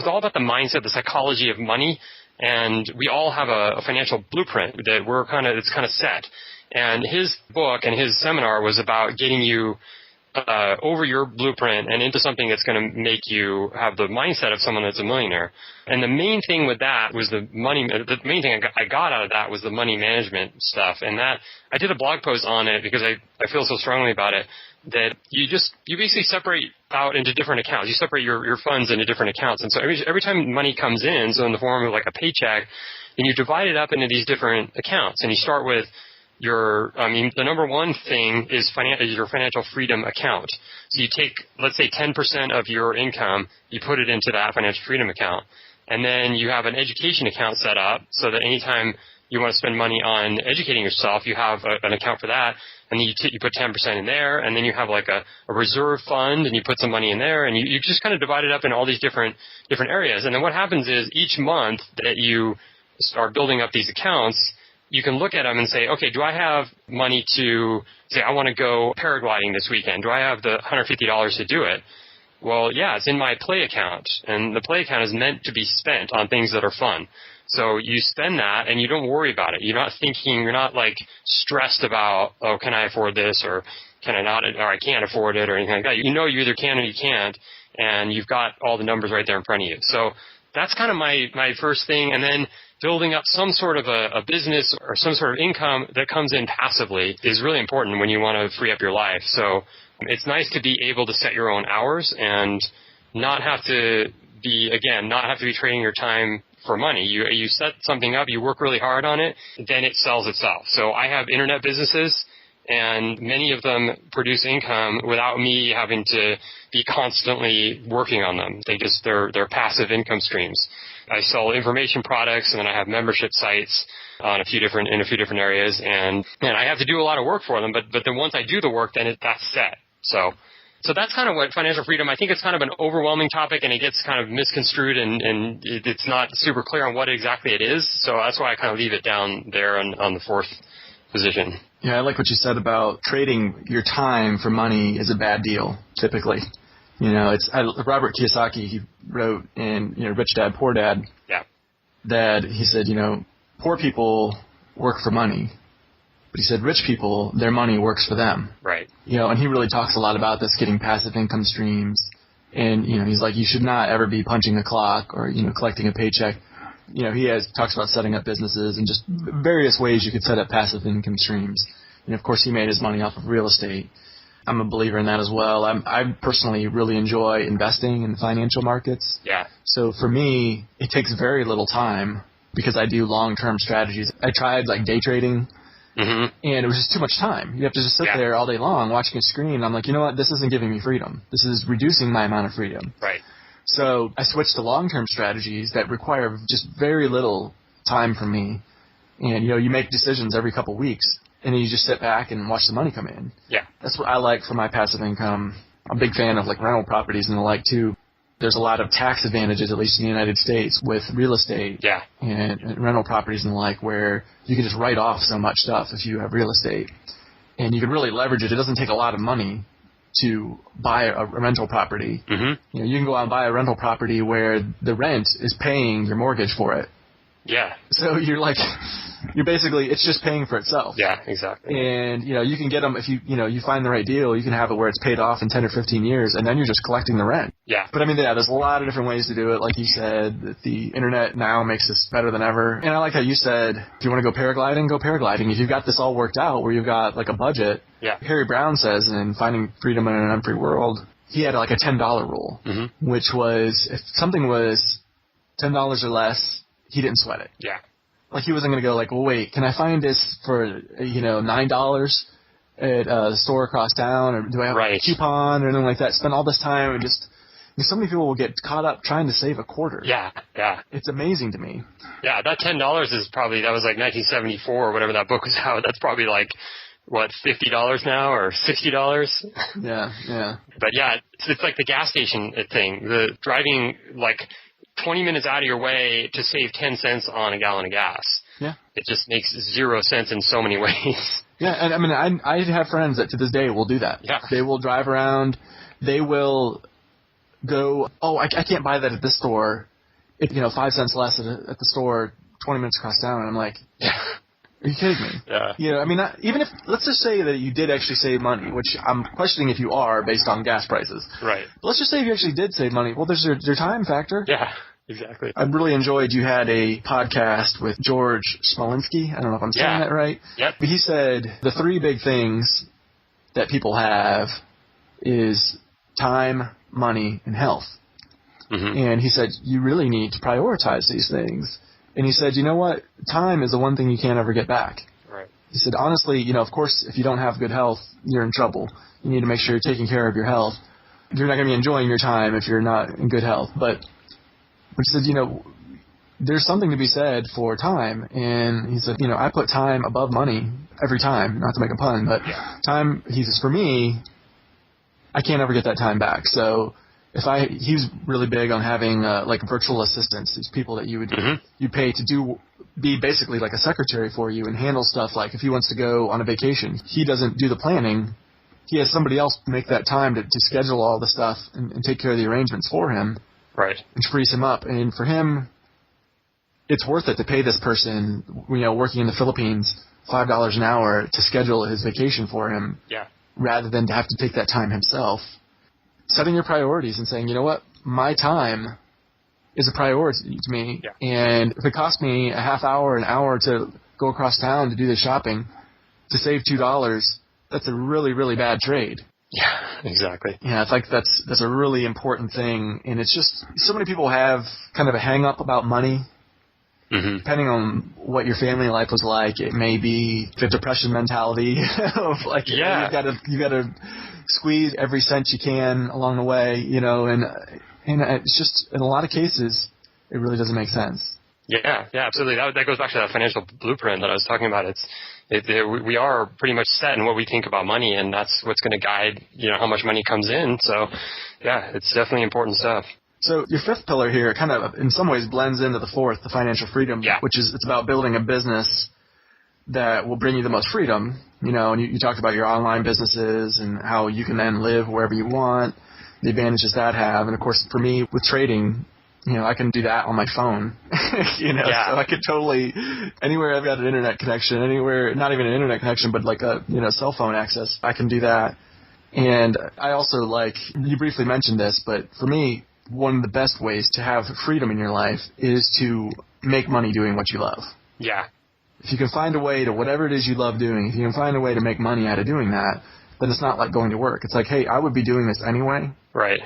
all about the mindset, the psychology of money, and we all have a financial blueprint that it's kind of set. And his book and his seminar was about getting you over your blueprint and into something that's going to make you have the mindset of someone that's a millionaire. And the main thing with that was the main thing I got out of that was the money management stuff. And that I did a blog post on it because I feel so strongly about it, that you basically separate out into different accounts. You separate your funds into different accounts. And so every time money comes in, so in the form of a paycheck, then you divide it up into these different accounts, and you start with the number one thing is your financial freedom account. So you take, let's say, 10% of your income, you put it into that financial freedom account. And then you have an education account set up so that anytime you want to spend money on educating yourself, you have an account for that. And then you put 10% in there, and then you have like a reserve fund, and you put some money in there, and you just kind of divide it up in all these different areas. And then what happens is each month that you start building up these accounts, you can look at them and say, okay, do I have money to say I want to go paragliding this weekend? Do I have the $150 to do it? Well, yeah, it's in my play account, and the play account is meant to be spent on things that are fun. So you spend that, and you don't worry about it. You're not thinking, you're not like stressed about, oh, can I afford this, or can I not, or I can't afford it, or anything like that. You know you either can or you can't, and you've got all the numbers right there in front of you. So that's kind of my first thing, and then building up some sort of a business or some sort of income that comes in passively is really important when you want to free up your life. So it's nice to be able to set your own hours and not have to be trading your time for money. You set something up, you work really hard on it, then it sells itself. So I have internet businesses, and many of them produce income without me having to be constantly working on them. They're passive income streams. I sell information products, and then I have membership sites in a few different areas, and I have to do a lot of work for them. But then once I do the work, then that's set. So that's kind of what financial freedom. I think it's kind of an overwhelming topic, and it gets kind of misconstrued, and it's not super clear on what exactly it is. So that's why I kind of leave it down there on the fourth position. Yeah, I like what you said about trading your time for money is a bad deal, typically. Robert Kiyosaki, he wrote in, Rich Dad, Poor Dad, that he said, poor people work for money. But he said rich people, their money works for them. Right. And he really talks a lot about this, getting passive income streams. And, he's like, you should not ever be punching a clock or, collecting a paycheck. He talks about setting up businesses and just various ways you could set up passive income streams. And, of course, he made his money off of real estate. I'm a believer in that as well. I personally really enjoy investing in financial markets. Yeah. So for me, it takes very little time because I do long-term strategies. I tried like day trading, and it was just too much time. You have to just sit there all day long watching a screen. And I'm like, you know what? This isn't giving me freedom. This is reducing my amount of freedom. Right. So I switched to long-term strategies that require just very little time from me. And, you make decisions every couple weeks. And then you just sit back and watch the money come in. Yeah. That's what I like for my passive income. I'm a big fan of like rental properties and the like too. There's a lot of tax advantages, at least in the United States, with real estate and rental properties and the like, where you can just write off so much stuff if you have real estate. And you can really leverage it. It doesn't take a lot of money to buy a rental property. Mm-hmm. You can go out and buy a rental property where the rent is paying your mortgage for it. Yeah. So you're basically, it's just paying for itself. Yeah, exactly. And, you can get them if you find the right deal, you can have it where it's paid off in 10 or 15 years, and then you're just collecting the rent. Yeah. But there's a lot of different ways to do it. Like you said, the internet now makes this better than ever. And I like how you said, if you want to go paragliding, go paragliding. If you've got this all worked out where you've got like a budget, Harry Brown says in Finding Freedom in an Unfree World, he had like a $10 rule, which was if something was $10 or less, he didn't sweat it. Yeah. Like he wasn't going to go like, well, wait, can I find this for, $9 at a store across town, or do I have a coupon or anything like that? Spend all this time and just, so many people will get caught up trying to save a quarter. Yeah, yeah. It's amazing to me. Yeah, that $10 is probably, that was like 1974 or whatever that book was out. That's probably like, what, $50 now or $60? Yeah, yeah. But yeah, it's like the gas station thing, the driving like 20 minutes out of your way to save 10 cents on a gallon of gas. Yeah. It just makes 0 sense in so many ways. Yeah, and I have friends that to this day will do that. Yeah. They will drive around. They will go, I can't buy that at this store. 5 cents less at the store 20 minutes across town. And I'm like, are you kidding me? Yeah. Even if, let's just say that you did actually save money, which I'm questioning if you are based on gas prices. Right. But let's just say if you actually did save money. Well, there's your time factor. Yeah, exactly. I really enjoyed, you had a podcast with George Smolinski. I don't know if I'm saying that right. Yep. But he said the 3 big things that people have is time, money, and health. Mm-hmm. And he said you really need to prioritize these things. And he said, you know what? Time is the one thing you can't ever get back. Right. He said, honestly, of course, if you don't have good health, you're in trouble. You need to make sure you're taking care of your health. You're not going to be enjoying your time if you're not in good health. But he said, there's something to be said for time. And he said, I put time above money every time, not to make a pun, but time, he says, for me, I can't ever get that time back. So he was really big on having like virtual assistants, these people that you would you pay to be basically like a secretary for you and handle stuff. Like if he wants to go on a vacation, he doesn't do the planning. He has somebody else make that time to schedule all the stuff and take care of the arrangements for him. Right. Which frees him up. And for him, it's worth it to pay this person, working in the Philippines, $5 an hour to schedule his vacation for him. Yeah. Rather than to have to take that time himself. Setting your priorities and saying, you know what, my time is a priority to me. Yeah. And if it costs me a half hour, an hour to go across town to do the shopping to save $2, that's a really, really bad trade. Yeah, exactly. Yeah, it's like that's a really important thing. And it's just so many people have kind of a hang up about money. Mm-hmm. Depending on what your family life was like, it may be the depression mentality of like, you gotta squeeze every cent you can along the way, and it's just, in a lot of cases, it really doesn't make sense. Yeah, absolutely. That goes back to that financial blueprint that I was talking about. We are pretty much set in what we think about money, and that's what's going to guide, how much money comes in. So, yeah, it's definitely important stuff. So your fifth pillar here kind of in some ways blends into the fourth, the financial freedom, which is it's about building a business that will bring you the most freedom, and you talked about your online businesses and how you can then live wherever you want, the advantages that have. And of course, for me with trading, I can do that on my phone, so I could totally, anywhere I've got an internet connection, anywhere, not even an internet connection, but like a, cell phone access, I can do that. And I also you briefly mentioned this, but for me, one of the best ways to have freedom in your life is to make money doing what you love. Yeah. If you can find a way to whatever it is you love doing, if you can find a way to make money out of doing that, then it's not like going to work. It's like, hey, I would be doing this anyway. Right.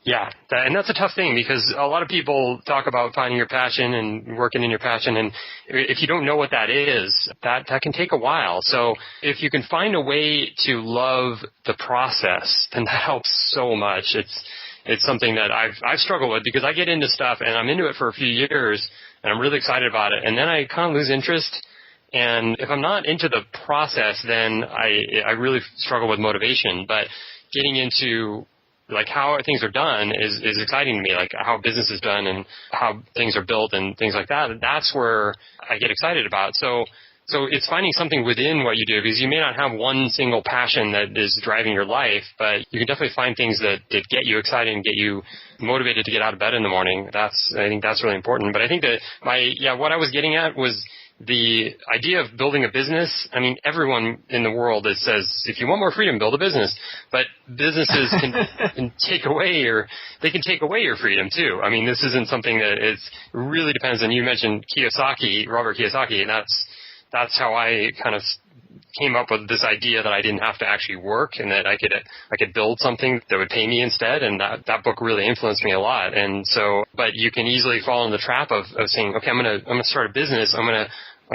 Yeah, and that's a tough thing because a lot of people talk about finding your passion and working in your passion, and if you don't know what that is, that can take a while. So if you can find a way to love the process, then that helps so much. It's something that I've struggled with because I get into stuff and I'm into it for a few years and I'm really excited about it, and then I kind of lose interest. And if I'm not into the process, then I really struggle with motivation. But getting into how things are done is exciting to me, like how business is done and how things are built and things like that. That's where I get excited about. So it's finding something within what you do, because you may not have one single passion that is driving your life, but you can definitely find things that get you excited and get you motivated to get out of bed in the morning. I think that's really important. But I think that what I was getting at was the idea of building a business. I mean, everyone in the world that says, if you want more freedom, build a business. But businesses can take away your freedom too. I mean, this isn't something that it really depends. And you mentioned Robert Kiyosaki, and that's how I kind of came up with this idea that I didn't have to actually work and that I could build something that would pay me instead. And that book really influenced me a lot. And so, but you can easily fall in the trap of saying, okay, I'm going to start a business. I'm going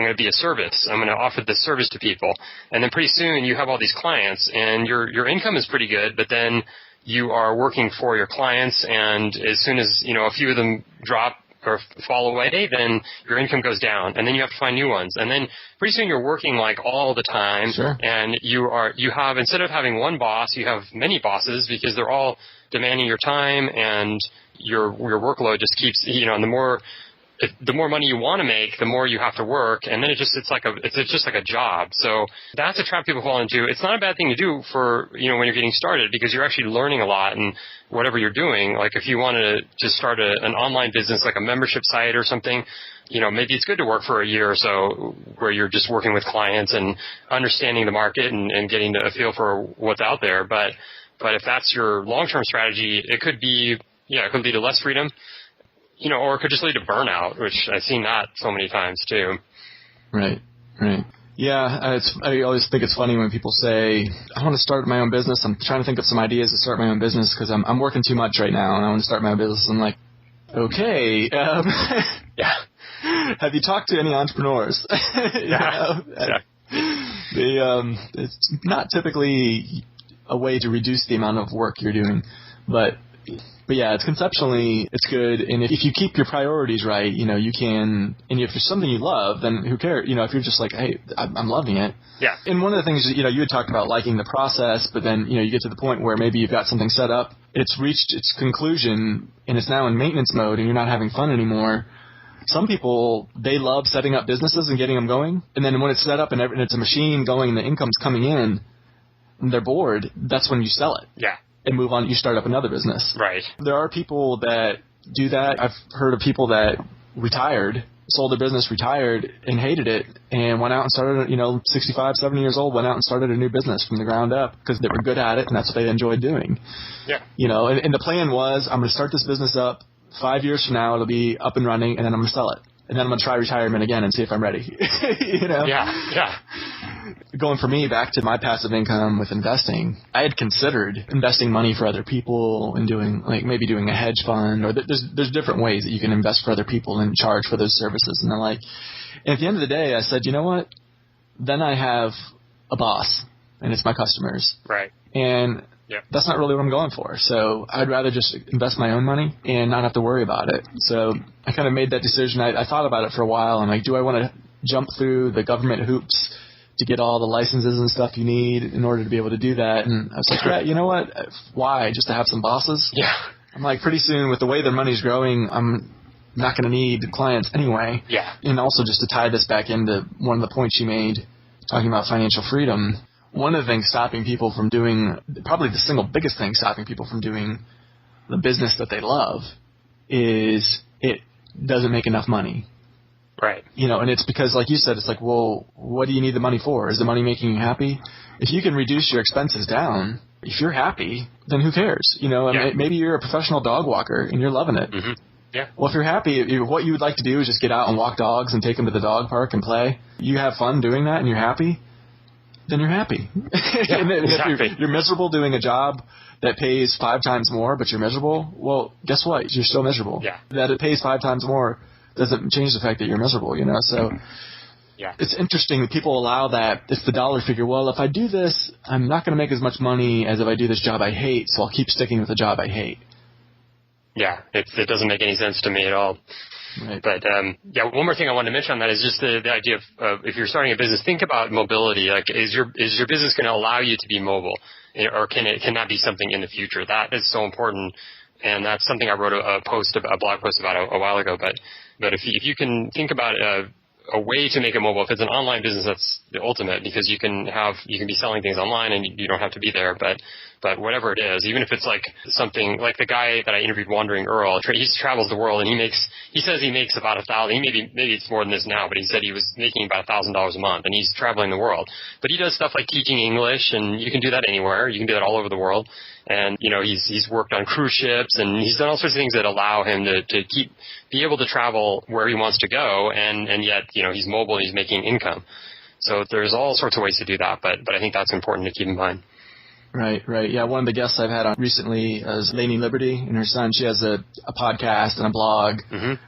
to be a service. I'm going to offer this service to people. And then pretty soon you have all these clients and your income is pretty good, but then you are working for your clients. And as soon as, a few of them drop or fall away, then your income goes down, and then you have to find new ones. And then pretty soon you're working all the time. Sure. And you have, instead of having one boss, you have many bosses because they're all demanding your time, and your workload just keeps, and the more money you want to make, the more you have to work, and then it's just like a job. So that's a trap people fall into. It's not a bad thing to do for, when you're getting started, because you're actually learning a lot in whatever you're doing. Like if you wanted to start an online business, like a membership site or something, maybe it's good to work for a year or so where you're just working with clients and understanding the market and getting a feel for what's out there. But if that's your long-term strategy, it could lead to less freedom. Or it could just lead to burnout, which I've seen that so many times too. Right. Yeah, I always think it's funny when people say, I want to start my own business. I'm trying to think of some ideas to start my own business because I'm working too much right now and I want to start my own business. I'm like, okay. Yeah. Have you talked to any entrepreneurs? It's not typically a way to reduce the amount of work you're doing, but yeah, it's conceptually, it's good. And if you keep your priorities right, you can, and if there's something you love, then who cares? If you're just like, hey, I'm loving it. Yeah. And one of the things that, you had talked about liking the process, but then, you get to the point where maybe you've got something set up, it's reached its conclusion, and it's now in maintenance mode, and you're not having fun anymore. Some people, they love setting up businesses and getting them going. And then when it's set up and it's a machine going and the income's coming in, and they're bored, that's when you sell it. Yeah. And move on, you start up another business. Right. There are people that do that. I've heard of people that retired, sold their business, retired, and hated it, and went out and started, 65, 70 years old, went out and started a new business from the ground up because they were good at it, and that's what they enjoyed doing. Yeah. And the plan was, I'm going to start this business up. 5 years from now, it'll be up and running, and then I'm going to sell it. And then I'm going to try retirement again and see if I'm ready. Yeah. Going for me back to my passive income with investing, I had considered investing money for other people and doing maybe doing a hedge fund, or there's different ways that you can invest for other people and charge for those services and the like. And at the end of the day, I said, you know what? Then I have a boss, and it's my customers. Right. And that's not really what I'm going for. So I'd rather just invest my own money and not have to worry about it. So I kind of made that decision. I thought about it for a while. I'm like, do I want to jump through the government hoops to get all the licenses and stuff you need in order to be able to do that? And I was like, you know what? Why? Just to have some bosses? Yeah. I'm like, pretty soon with the way their money's growing, I'm not going to need clients anyway. Yeah. And also just to tie this back into one of the points you made, talking about financial freedom, one of the things stopping people from doing, probably the single biggest thing stopping people from doing the business that they love is it doesn't make enough money. Right. And it's because, like you said, it's like, well, what do you need the money for? Is the money making you happy? If you can reduce your expenses down, if you're happy, then who cares? Maybe you're a professional dog walker and you're loving it. Mm-hmm. Yeah. Well, if you're happy, what you would like to do is just get out and walk dogs and take them to the dog park and play. You have fun doing that and you're happy, then you're happy. Yeah, and exactly. If you're miserable doing a job that pays 5 times more, but you're miserable, well, guess what? You're still miserable. Yeah. That it pays 5 times more doesn't change the fact that you're miserable, So it's interesting that people allow that. It's the dollar figure. Well, if I do this, I'm not going to make as much money as if I do this job I hate, so I'll keep sticking with the job I hate. Yeah, it doesn't make any sense to me at all. Right. But one more thing I wanted to mention on that is just the idea of if you're starting a business, think about mobility. Like, is your business going to allow you to be mobile, or can that be something in the future? That is so important, and that's something I wrote a blog post about a while ago. But if you can think about a way to make it mobile, if it's an online business, that's the ultimate, because you can be selling things online and you don't have to be there. But whatever it is, even if it's like something like the guy that I interviewed, Wandering Earl, he travels the world and he says he makes about $1,000. Maybe it's more than this now, but he said he was making about $1,000 a month, and he's traveling the world. But he does stuff like teaching English, and you can do that anywhere. You can do that all over the world. And he's worked on cruise ships, and he's done all sorts of things that allow him to be able to travel where he wants to go, and yet he's mobile and he's making income. So there's all sorts of ways to do that, but I think that's important to keep in mind. Right. Yeah, one of the guests I've had on recently is Lainey Liberty and her son. She has a podcast and a blog,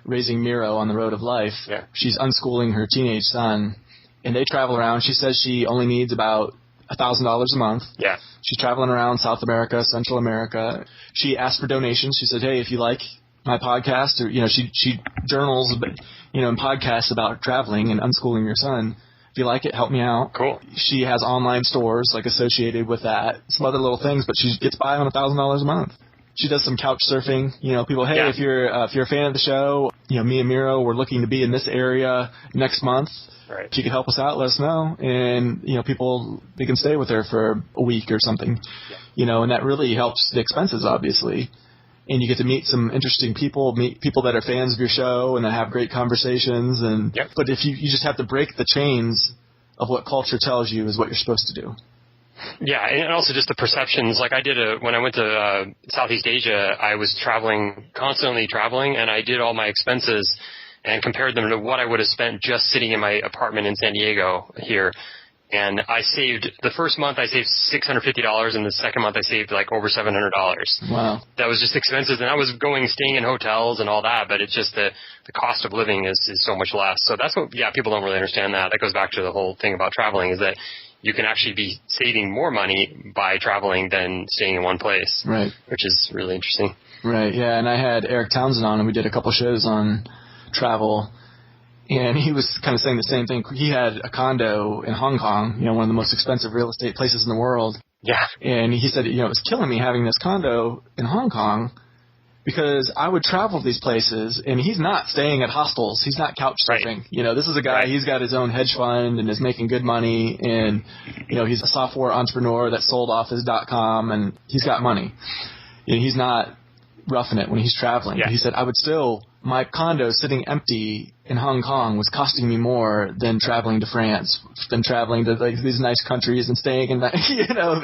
Raising Miro on the Road of Life. Yeah. She's unschooling her teenage son, and they travel around. She says she only needs about $1,000 a month. Yeah. She's traveling around South America, Central America. She asked for donations. She said, hey, if you like my podcast, or, she journals, in podcasts about traveling and unschooling your son. If you like it, help me out. Cool. She has online stores associated with that, some other little things, but she gets by on $1,000 a month. She does some couch surfing. People, hey, if you're a fan of the show, me and Miro, we're looking to be in this area next month. Right. If you could help us out, let us know. And, people, they can stay with her for a week or something, and that really helps the expenses, obviously. And you get to meet some interesting people, meet people that are fans of your show and that have great conversations. But if you just have to break the chains of what culture tells you is what you're supposed to do. Yeah, and also just the perceptions. Like I did when I went to Southeast Asia, I was constantly traveling, and I did all my expenses and compared them to what I would have spent just sitting in my apartment in San Diego here. And I saved, the first month I saved $650, and the second month I saved like over $700. Wow. That was just expenses, and I was staying in hotels and all that, but it's just the cost of living is so much less. So that's what, people don't really understand that. That goes back to the whole thing about traveling, is that you can actually be saving more money by traveling than staying in one place. Right. Which is really interesting. Right, yeah, and I had Eric Townsend on, and we did a couple shows on travel, and he was kind of saying the same thing. He had a condo in Hong Kong, one of the most expensive real estate places in the world. Yeah. And he said, it was killing me having this condo in Hong Kong because I would travel to these places, and he's not staying at hostels. He's not couch surfing. Right. This is a guy, he's got his own hedge fund and is making good money, and, he's a software entrepreneur that sold off his .com, and he's got money. He's not roughing it when he's traveling. Yeah. He said, my condo sitting empty in Hong Kong was costing me more than traveling to France, than traveling to these nice countries and staying in nice hotels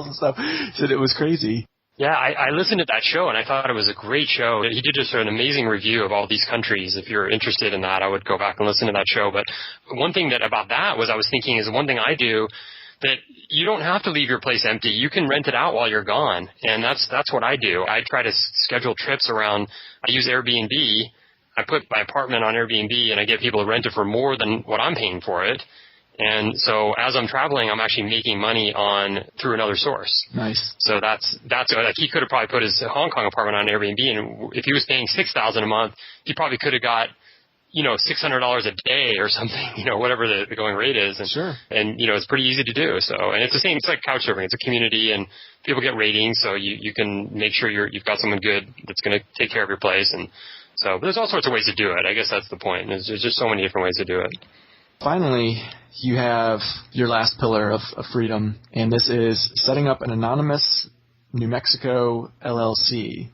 and stuff. He said it was crazy. Yeah, I listened to that show, and I thought it was a great show. He did just an amazing review of all these countries. If you're interested in that, I would go back and listen to that show. But one thing about that was I was thinking is one thing I do, that you don't have to leave your place empty. You can rent it out while you're gone, and that's what I do. I try to schedule trips around. I use Airbnb. I put my apartment on Airbnb, and I get people to rent it for more than what I'm paying for it. And so as I'm traveling, I'm actually making money through another source. Nice. So that's like he could have probably put his Hong Kong apartment on Airbnb, and if he was paying $6,000 a month, he probably could have got $600 a day or something, whatever the going rate is. And, sure. And, it's pretty easy to do. So, and it's the same, it's like couch surfing. It's a community, and people get ratings, so you can make sure you've got someone good that's going to take care of your place. And so there's all sorts of ways to do it. I guess that's the point. There's just so many different ways to do it. Finally, you have your last pillar of freedom, and this is setting up an anonymous New Mexico LLC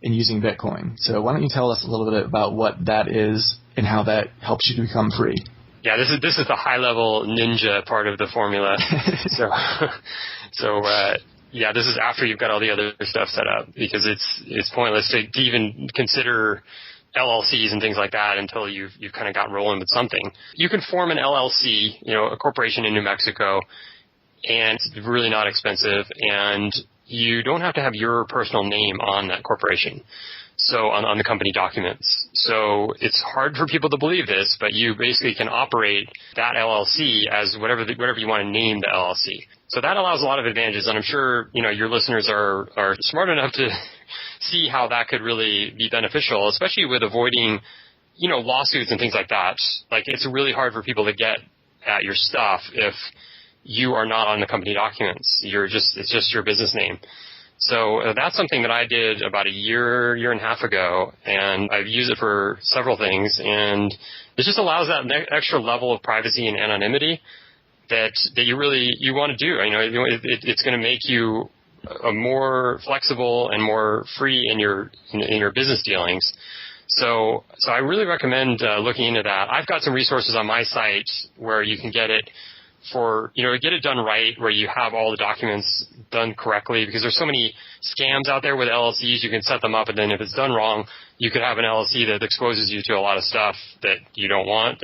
and using Bitcoin. So why don't you tell us a little bit about what that is and how that helps you to become free? Yeah, this is the high level ninja part of the formula. Yeah, this is after you've got all the other stuff set up, because it's pointless to even consider LLCs and things like that until you've kind of gotten rolling with something. You can form an LLC, a corporation in New Mexico, and it's really not expensive, and you don't have to have your personal name on that corporation. So on the company documents. So it's hard for people to believe this, but you basically can operate that LLC as whatever you want to name the LLC. So that allows a lot of advantages, and I'm sure, your listeners are smart enough to see how that could really be beneficial, especially with avoiding, lawsuits and things like that. Like, it's really hard for people to get at your stuff if you are not on the company documents. It's just your business name. So that's something that I did about a year and a half ago, and I've used it for several things, and it just allows that extra level of privacy and anonymity that you want to do. It's going to make you more flexible and more free in your business dealings. So I really recommend looking into that. I've got some resources on my site where you can get it for, get it done right, where you have all the documents done correctly, because there's so many scams out there with LLCs. You can set them up, and then if it's done wrong, you could have an LLC that exposes you to a lot of stuff that you don't want.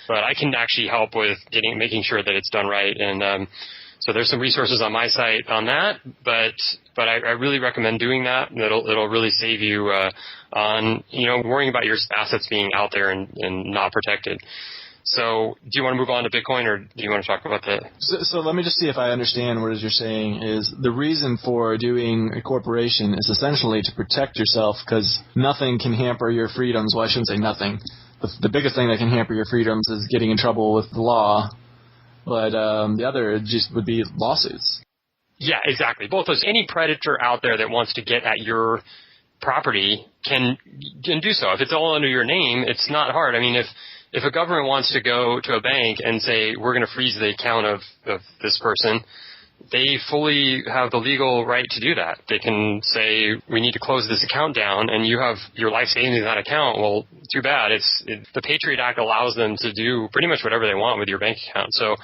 But I can actually help with making sure that it's done right. And so there's some resources on my site on that, but I really recommend doing that. It'll really save you on worrying about your assets being out there and not protected. So do you want to move on to Bitcoin, or do you want to talk about that? So let me just see if I understand what it is you're saying. Is the reason for doing a corporation is essentially to protect yourself, because nothing can hamper your freedoms. Well, I shouldn't say nothing. The biggest thing that can hamper your freedoms is getting in trouble with the law. But the other just would be lawsuits. Yeah, exactly. Both those. Any predator out there that wants to get at your property can do so. If it's all under your name, it's not hard. I mean, if a government wants to go to a bank and say, we're going to freeze the account of this person, they fully have the legal right to do that. They can say, we need to close this account down, and you have your life savings in that account. Well, too bad. The Patriot Act allows them to do pretty much whatever they want with your bank account. So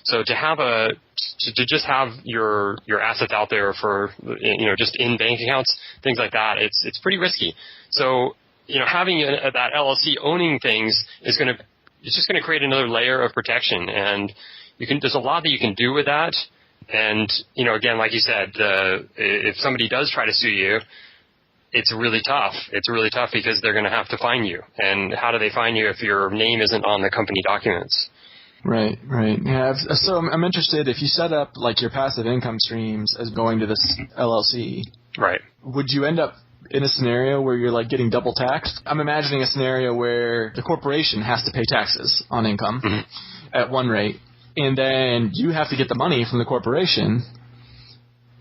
to just have your assets out there for, just in bank accounts, things like that, it's pretty risky. So, having that LLC owning things is going to it's just going to create another layer of protection. And there's a lot that you can do with that. And, again, like you said, if somebody does try to sue you, it's really tough. It's really tough because they're going to have to find you. And how do they find you if your name isn't on the company documents? Right. Yeah. So I'm interested, if you set up like your passive income streams as going to this LLC, right? Would you end up in a scenario where you're like getting double taxed? I'm imagining a scenario where the corporation has to pay taxes on income at one rate, and then you have to get the money from the corporation.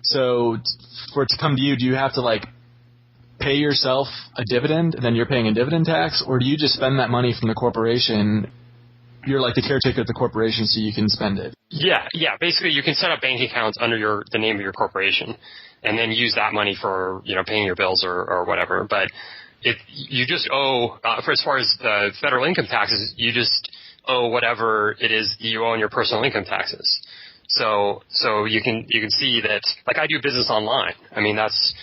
So for it to come to you, do you have to like pay yourself a dividend and then you're paying a dividend tax, or do you just spend that money from the corporation? You're like the caretaker of the corporation, so you can spend it. Yeah. Basically, you can set up bank accounts under the name of your corporation, and then use that money for paying your bills or whatever. But you just owe for as far as the federal income taxes, you just owe whatever it is you owe on your personal income taxes. So you can see that, like, I do business online. I mean, that's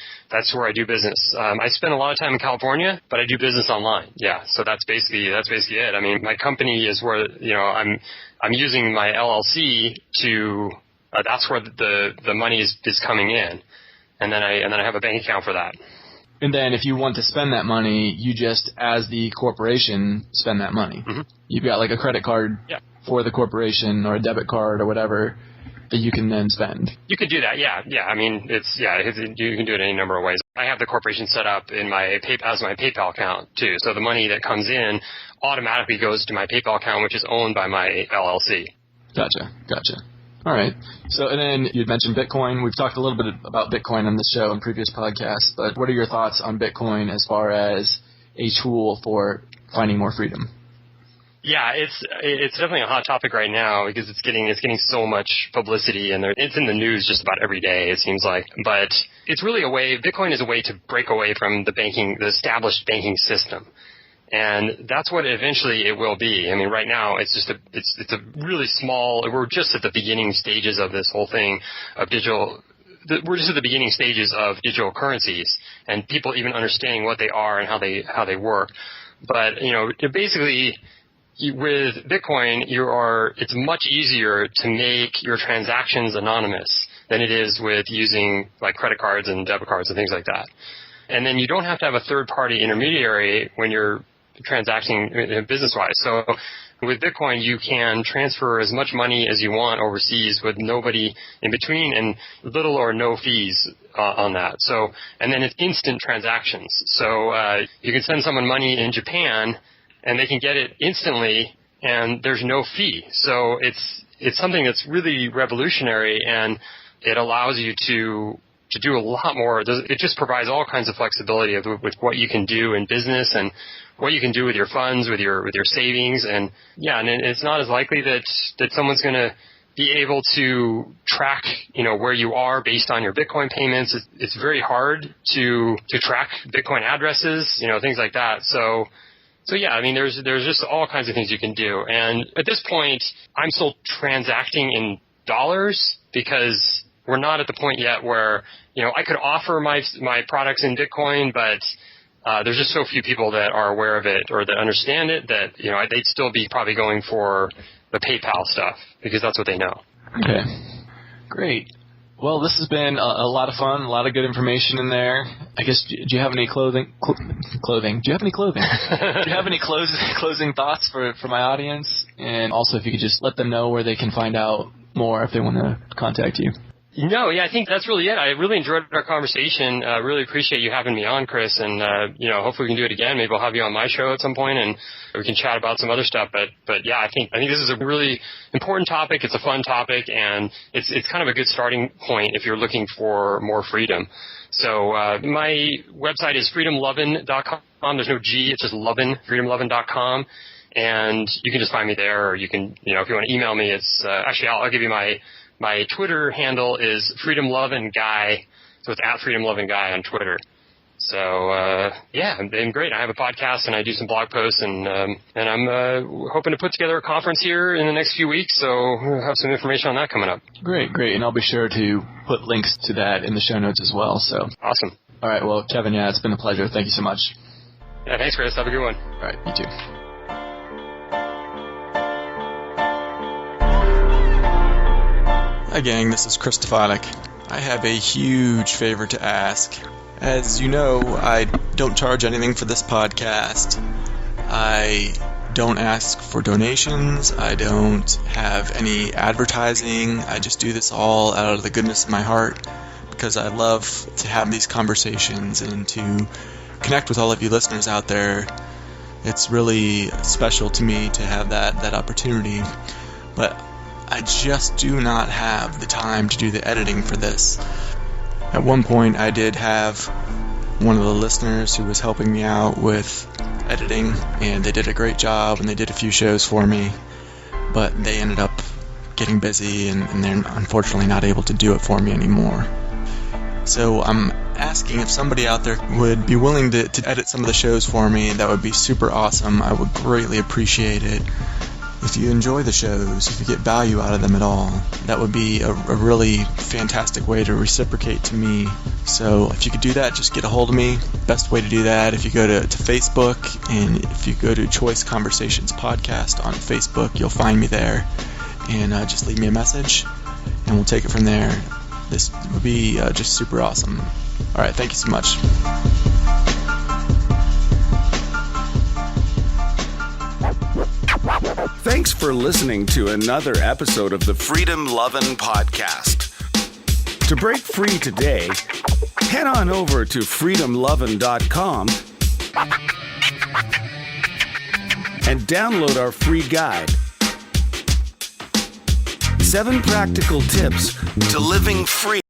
where I do business. I spend a lot of time in California, but I do business online. Yeah, so that's basically it. I mean, my company is where I'm using my LLC to. That's where the money is coming in, and then I have a bank account for that. And then if you want to spend that money, you just, as the corporation, spend that money. Mm-hmm. You've got like a credit card for the corporation or a debit card or whatever that you can then spend. You could do that, yeah. I mean, you can do it any number of ways. I have the corporation set up in my PayPal account too. So the money that comes in automatically goes to my PayPal account, which is owned by my LLC. Gotcha. All right. So, and then you'd mentioned Bitcoin. We've talked a little bit about Bitcoin on this show in previous podcasts, but what are your thoughts on Bitcoin as far as a tool for finding more freedom? Yeah, it's definitely a hot topic right now because it's getting so much publicity, and it's in the news just about every day, it seems like. But it's really Bitcoin is a way to break away from the established banking system. And that's what eventually it will be. I mean, right now it's a really small. We're just at the beginning stages of this whole thing of digital. We're just at the beginning stages of digital currencies and people even understanding what they are and how they work. But basically, with Bitcoin, it's much easier to make your transactions anonymous than it is with using like credit cards and debit cards and things like that. And then you don't have to have a third-party intermediary when you're transacting business-wise. So with Bitcoin, you can transfer as much money as you want overseas with nobody in between and little or no fees on that. So, and then it's instant transactions. So you can send someone money in Japan and they can get it instantly and there's no fee. So it's something that's really revolutionary, and it allows you to do a lot more. It just provides all kinds of flexibility with what you can do in business and what you can do with your funds, with your savings, and it's not as likely that someone's going to be able to track where you are based on your Bitcoin payments. It's very hard to track Bitcoin addresses, things like that. So yeah, I mean, there's just all kinds of things you can do. And at this point, I'm still transacting in dollars because we're not at the point yet where I could offer my products in Bitcoin, but there's just so few people that are aware of it or that understand it that they'd still be probably going for the PayPal stuff because that's what they know. Okay, great. Well, this has been a lot of fun, a lot of good information in there. I guess, do you have any clothing? Do you have any clothing? Do you have any closing thoughts for my audience? And also, if you could just let them know where they can find out more if they want to contact you. No, yeah, I think that's really it. I really enjoyed our conversation. Really appreciate you having me on, Chris. And, hopefully we can do it again. Maybe I'll have you on my show at some point and we can chat about some other stuff. But yeah, I think this is a really important topic. It's a fun topic, and it's kind of a good starting point if you're looking for more freedom. So, my website is freedomlovin.com. There's no G, it's just lovin, freedomlovin.com. And you can just find me there, or you can, if you want to email me, it's, actually I'll give you my Twitter handle is freedomlovinguy, so it's at freedomlovinguy on Twitter. So, it's been great. I have a podcast and I do some blog posts, and I'm hoping to put together a conference here in the next few weeks, so we'll have some information on that coming up. Great. And I'll be sure to put links to that in the show notes as well. So awesome. All right. Well, Kevin, it's been a pleasure. Thank you so much. Yeah, thanks, Chris. Have a good one. All right. You too. Hi gang, this is Chris Stefanik. I have a huge favor to ask. As you know, I don't charge anything for this podcast. I don't ask for donations. I don't have any advertising. I just do this all out of the goodness of my heart because I love to have these conversations and to connect with all of you listeners out there. It's really special to me to have that opportunity. But I just do not have the time to do the editing for this. At one point, I did have one of the listeners who was helping me out with editing, and they did a great job, and they did a few shows for me, but they ended up getting busy, and they're unfortunately not able to do it for me anymore. So I'm asking if somebody out there would be willing to edit some of the shows for me. That would be super awesome. I would greatly appreciate it. If you enjoy the shows, if you get value out of them at all, that would be a really fantastic way to reciprocate to me. So if you could do that, just get a hold of me. Best way to do that, if you go to Facebook, and if you go to Choice Conversations Podcast on Facebook, you'll find me there. And just leave me a message, and we'll take it from there. This would be just super awesome. All right, thank you so much. Thanks for listening to another episode of the Freedom Lovin' Podcast. To break free today, head on over to freedomlovin.com and download our free guide. 7 practical tips to living free.